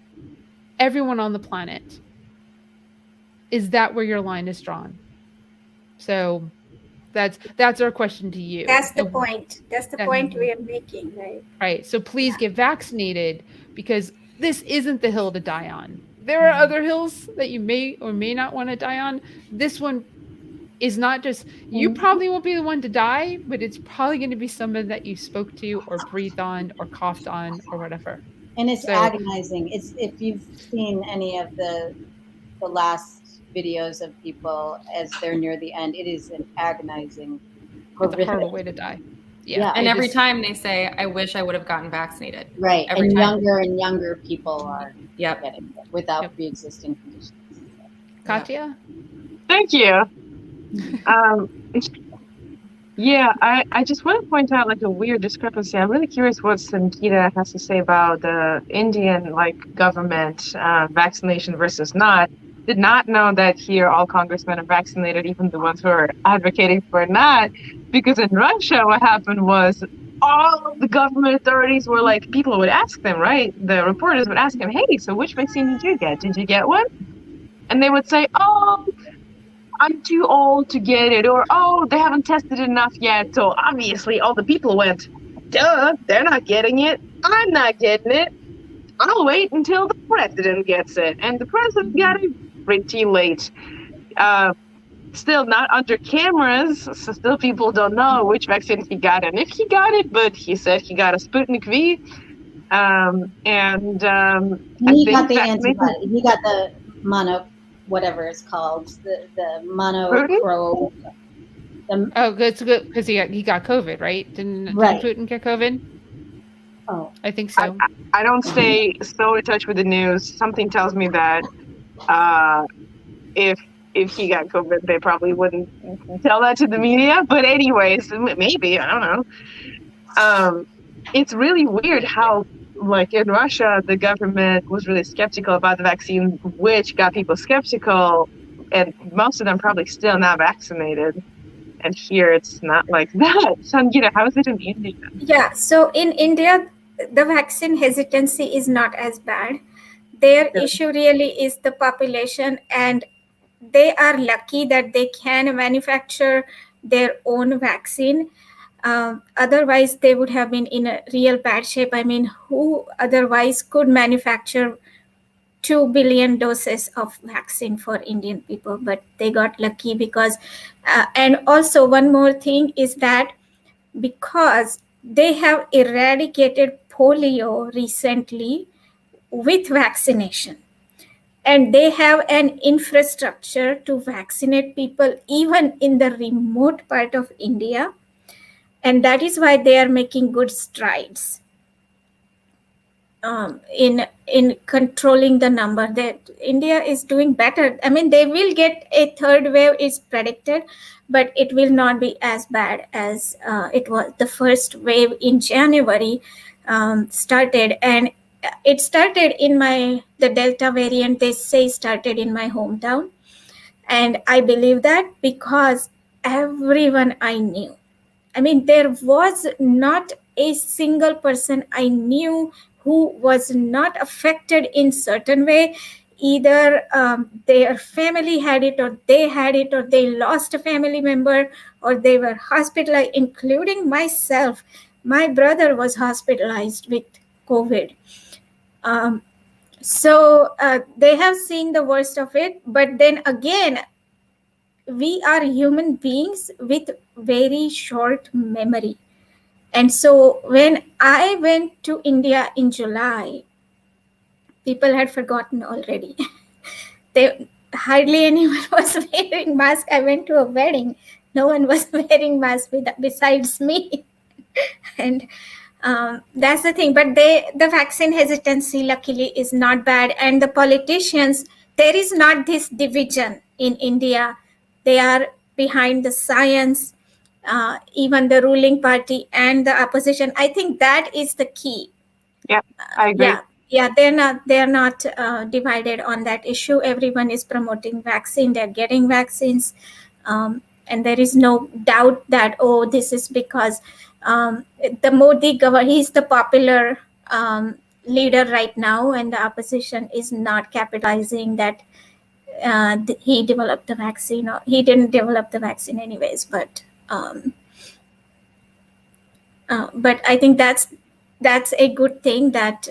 everyone on the planet? Is that where your line is drawn? So that's our question to you. That's the point. That's the point we are making, right? Right. So please get vaccinated, because this isn't the hill to die on. There are other hills that you may or may not want to die on. This one is not just, you probably won't be the one to die, but it's probably going to be someone that you spoke to or breathed on or coughed on or whatever. And it's agonizing. It's, if you've seen any of the last videos of people as they're near the end, it is an agonizing, it's a horrible way to die. Yeah. And every time they say, I wish I would have gotten vaccinated. Right. Every and time. younger and younger people are Yep. getting it without pre-existing conditions. Katya? Thank you. Yeah, I just want to point out like a weird discrepancy. I'm really curious what Sangeeta has to say about the Indian government vaccination versus not. Did not know that here all congressmen are vaccinated, even the ones who are advocating for not. Because in Russia, what happened was all of the government authorities were like, people would ask them, right? The reporters would ask them, hey, so which vaccine did you get? Did you get one? And they would say, oh, I'm too old to get it, or oh, they haven't tested enough yet. So obviously all the people went, duh, they're not getting it. I'm not getting it. I'll wait until the president gets it. And the president got it pretty late. Still not under cameras, so still people don't know which vaccine he got and if he got it, but he said he got a Sputnik V. He got the antibody. He got the mono, whatever it's called, the monocro. Oh, good, because he got COVID, right? Didn't Putin get COVID? Oh, I think so. I don't stay so in touch with the news. Something tells me that if he got COVID, they probably wouldn't tell that to the media. But anyways, maybe, I don't know. It's really weird how, like in Russia, the government was really skeptical about the vaccine, which got people skeptical, and most of them probably still not vaccinated. And here it's not like that. Sangeeta, how is it in India? Yeah, so in India, the vaccine hesitancy is not as bad. Their issue really is the population and they are lucky that they can manufacture their own vaccine. Otherwise, they would have been in a real bad shape. I mean, who otherwise could manufacture 2 billion doses of vaccine for Indian people? But they got lucky because, and also one more thing is that because they have eradicated polio recently with vaccination, and they have an infrastructure to vaccinate people even in the remote part of India, and that is why they are making good strides in controlling the number. That India is doing better. I mean, they will get a third wave is predicted, but it will not be as bad as it was. The first wave in January started, and it started in the Delta variant, they say, started in my hometown. And I believe that because everyone I knew, I mean, there was not a single person I knew who was not affected in certain way. Either their family had it, or they had it, or they lost a family member, or they were hospitalized, including myself. My brother was hospitalized with COVID. So they have seen the worst of it. But then again, we are human beings with very short memory. And so when I went to India in July, people had forgotten already. Hardly anyone was wearing mask. I went to a wedding. No one was wearing mask besides me. And that's the thing. But the vaccine hesitancy, luckily, is not bad. And the politicians, there is not this division in India. They are behind the science, even the ruling party and the opposition. I think that is the key. Yeah, I agree. Yeah, they're not divided on that issue. Everyone is promoting vaccine. They're getting vaccines. And there is no doubt that, this is because the Modi government, he's the popular leader right now, and the opposition is not capitalizing that he developed the vaccine, or he didn't develop the vaccine anyways. But I think that's a good thing that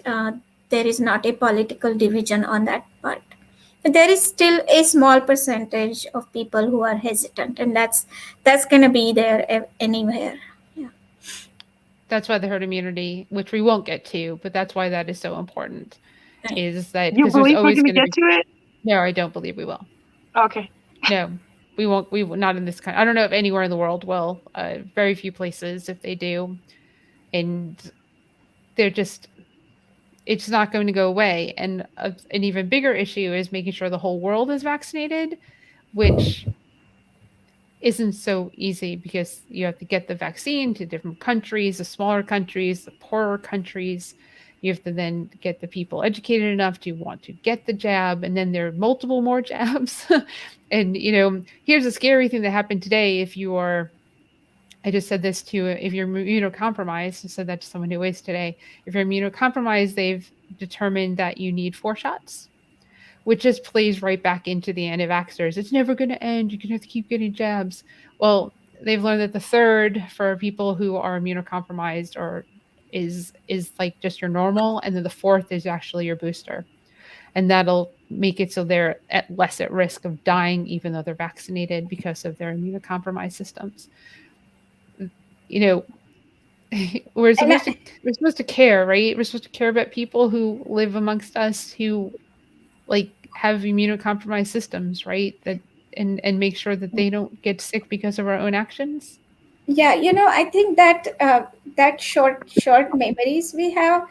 there is not a political division on that part. But there is still a small percentage of people who are hesitant, and that's going to be there anywhere. Yeah. That's why the herd immunity, which we won't get to, but that's why that is so important. Right. Is that You believe we're going to get to it? No, I don't believe we will. Okay. No, we won't. We will not in this kind. I don't know if anywhere in the world will. Very few places, if they do, and they're just. It's not going to go away. And an even bigger issue is making sure the whole world is vaccinated, which isn't so easy because you have to get the vaccine to different countries, the smaller countries, the poorer countries. You have to then get the people educated enough to want to get the jab, and then there are multiple more jabs. And, here's a scary thing that happened today. If you are, I just said this to, if you're immunocompromised, I said that to someone who is today. If you're immunocompromised, they've determined that you need 4 shots, which just plays right back into the anti-vaxxers. It's never going to end. You're going to have to keep getting jabs. Well, they've learned that the third for people who are immunocompromised or is like just your normal, and then the fourth is actually your booster. And that'll make it so they're less at risk of dying, even though they're vaccinated, because of their immunocompromised systems. We're supposed to care, right? We're supposed to care about people who live amongst us who have immunocompromised systems, right? That and make sure that they don't get sick because of our own actions. Yeah, I think that that short memories we have.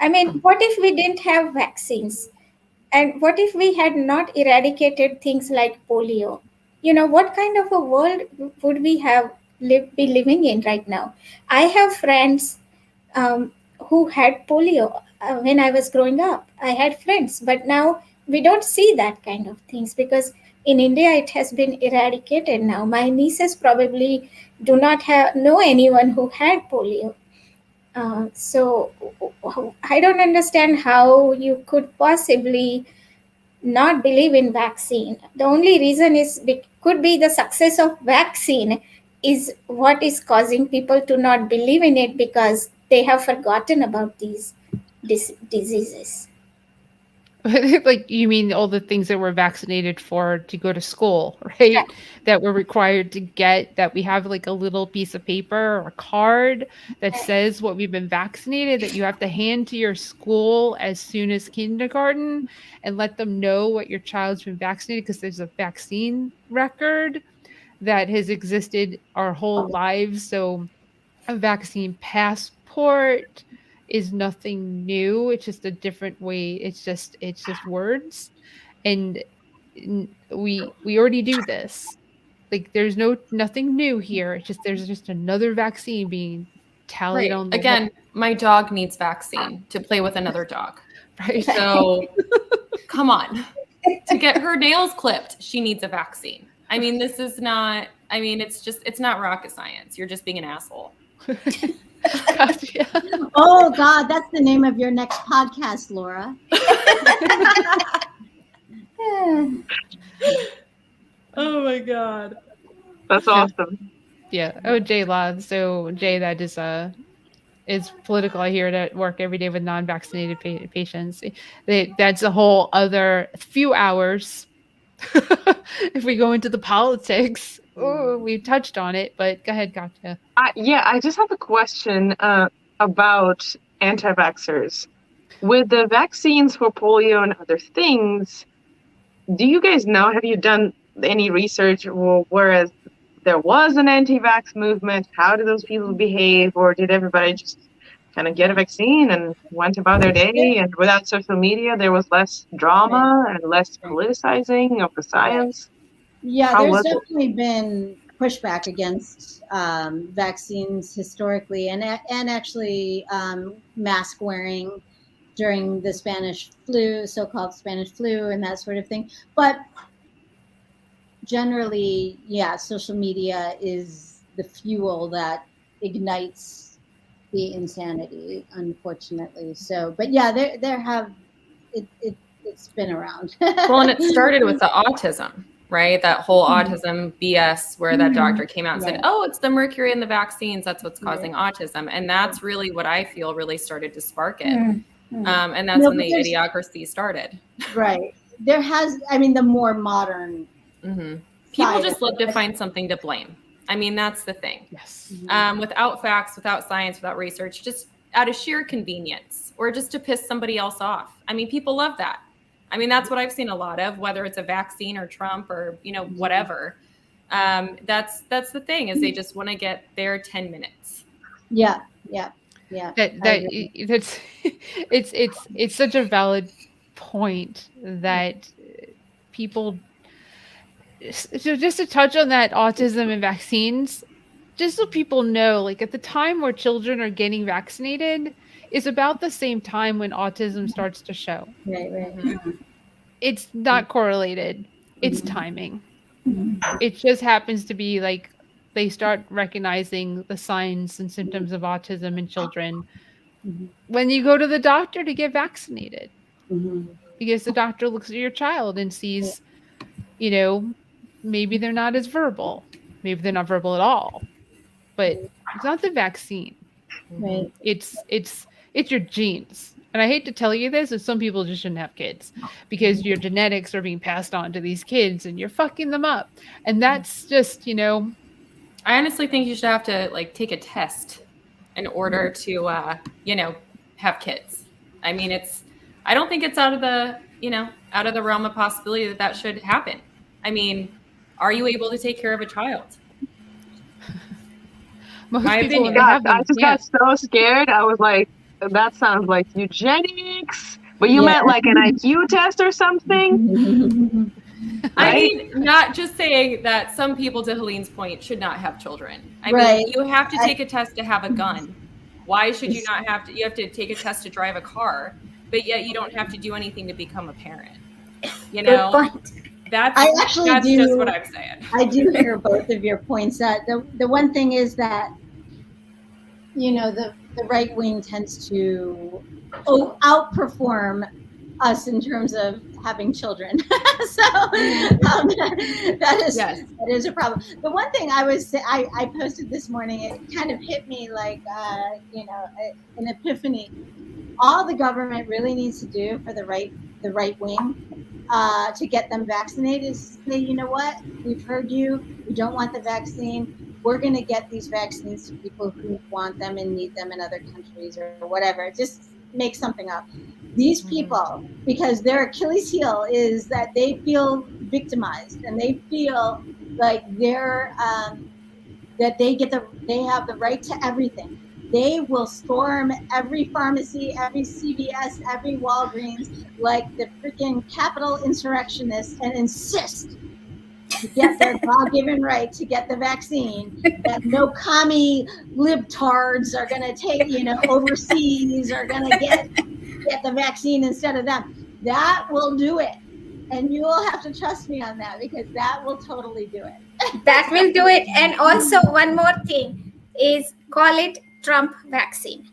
I mean, what if we didn't have vaccines? And what if we had not eradicated things like polio? What kind of a world would we be living in right now? I have friends who had polio when I was growing up. I had friends, but now we don't see that kind of things because in India it has been eradicated now. My nieces probably do not know anyone who had polio. So I don't understand how you could possibly not believe in vaccine. The only reason could be the success of vaccine is what is causing people to not believe in it, because they have forgotten about these diseases. Like, you mean all the things that we're vaccinated for to go to school, right? Yeah. That we're required to get, that we have like a little piece of paper or a card that says what we've been vaccinated, that you have to hand to your school as soon as kindergarten and let them know what your child's been vaccinated, because there's a vaccine record that has existed our whole lives. So a vaccine passport is nothing new. It's just a different way. It's just words. And we already do this. Like, there's nothing new here. It's just there's just another vaccine being tallied on the Again, my dog needs vaccine to play with another dog. right. So come on. To get her nails clipped, she needs a vaccine. I mean, this is not, I mean, it's not rocket science. You're just being an asshole. Gotcha. Oh God, that's the name of your next podcast, Laura. Oh my God. That's awesome. Yeah. Oh, Jay Law. So Jay, that is political. I hear it at work every day with non-vaccinated patients. That's a whole other few hours. If we go into the politics, we touched on it, but go ahead, Katya. I just have a question about anti-vaxxers. With the vaccines for polio and other things, do you guys know, have you done any research, or whereas there was an anti-vax movement, how did those people behave, or did everybody just kind of get a vaccine and went about their day, and without social media there was less drama and less politicizing of the science? Yeah, How there's was it? definitely been pushback against vaccines historically, and actually mask wearing during the Spanish flu, so-called Spanish flu, and that sort of thing. But generally, yeah, social media is the fuel that ignites the insanity, unfortunately. So, but yeah, there have it's been around. Well, and it started with the autism, right? That whole autism BS where that doctor came out and said, oh, it's the mercury in the vaccines. That's what's causing autism. And that's really what I feel really started to spark it. And that's when the idiocracy started. Right. There has, I mean, the more modern. People just love to find something to blame. I mean, that's the thing. Yes. Without facts, without science, without research, just out of sheer convenience or just to piss somebody else off. I mean, people love that. I mean, that's what I've seen a lot of, whether it's a vaccine or Trump or, you know, whatever. That's the thing, is they just want to get their 10 minutes. Yeah. That's it's such a valid point that people. So just to touch on that autism and vaccines, just so people know, like at the time where children are getting vaccinated is about the same time when autism starts to show. Right. It's not correlated. It's timing. It just happens to be like they start recognizing the signs and symptoms of autism in children when you go to the doctor to get vaccinated. Because the doctor looks at your child and sees, you know, maybe they're not as verbal. Maybe they're not verbal at all. But it's not the vaccine. Right. It's your genes. And I hate to tell you this, but some people just shouldn't have kids because your genetics are being passed on to these kids and you're fucking them up. And that's just, you know. I honestly think you should have to like take a test in order to, you know, have kids. I mean, I don't think it's out of the realm of possibility that should happen. I mean, are you able to take care of a child? My opinion. God, I just got so scared. I was like, that sounds like eugenics. But you meant like an IQ test or something? I mean, not just saying that some people, to Helene's point, should not have children. I mean, you have to take a test to have a gun. Why should you not have to? You have to take a test to drive a car, but yet you don't have to do anything to become a parent. You know, that's just what I'm saying. I do hear both of your points. That the one thing is that, you know, the right wing tends to outperform us in terms of having children. So that is a problem. The one thing I posted this morning, it kind of hit me like an epiphany. All the government really needs to do for the right wing to get them vaccinated is say, you know what, we've heard you. We don't want the vaccine. We're going to get these vaccines to people who want them and need them in other countries or whatever. Just make something up. These people, because their Achilles heel is that they feel victimized and they feel like that they have the right to everything. They will storm every pharmacy, every CVS, every Walgreens like the freaking Capitol insurrectionists and insist to get their God-given right to get the vaccine, that no commie libtards are going to take, overseas are going to get the vaccine instead of them. That will do it. And you will have to trust me on that because that will totally do it. That will do it. And also one more thing is call it Trump vaccine.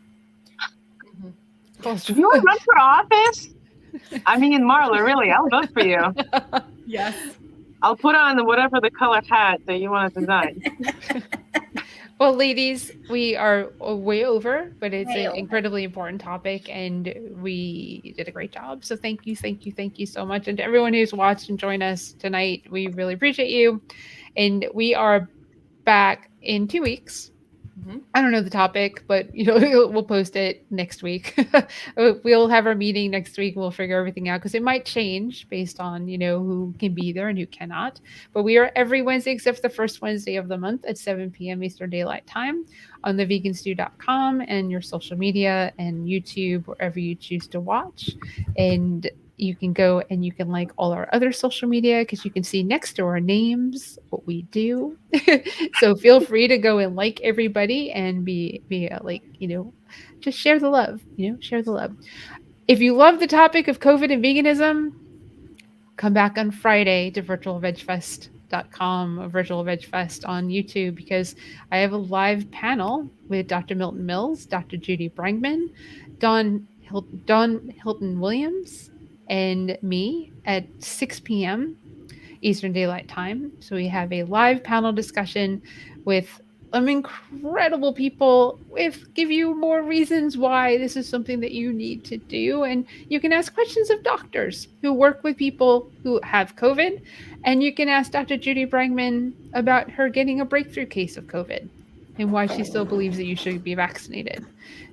Do you want to run for office? I mean, Marla, really, I'll vote for you. Yes. I'll put on whatever the color hat that you want to design. Well, ladies, we are way over, but it's an incredibly important topic, and we did a great job. So thank you so much. And to everyone who's watched and joined us tonight, we really appreciate you. And we are back in 2 weeks. I don't know the topic, but we'll post it next week. We'll have our meeting next week. We'll figure everything out because it might change based on who can be there and who cannot. But we are every Wednesday except for the first Wednesday of the month at 7 p.m. Eastern Daylight Time on theveganstew.com and your social media and YouTube, wherever you choose to watch. And you can go and you can like all our other social media because you can see next to our names what we do. So feel free to go and like everybody and be just share the love, share the love. If you love the topic of COVID and veganism, come back on Friday to virtualvegfest.com, Virtual Veg Fest on YouTube, because I have a live panel with Dr. Milton Mills, Dr. Judy Brangman, Don Hilton Williams, and me at 6 p.m. Eastern Daylight Time. So we have a live panel discussion with some incredible people give you more reasons why this is something that you need to do. And you can ask questions of doctors who work with people who have COVID. And you can ask Dr. Judy Brangman about her getting a breakthrough case of COVID and why she still believes that you should be vaccinated.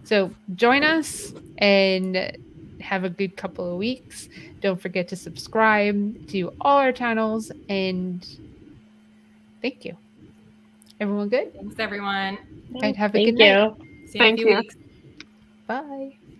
So join us and have a good couple of weeks. Don't forget to subscribe to all our channels, and thank you. Everyone good? Thanks, everyone. All right, have a good night. See you in a few weeks. Bye.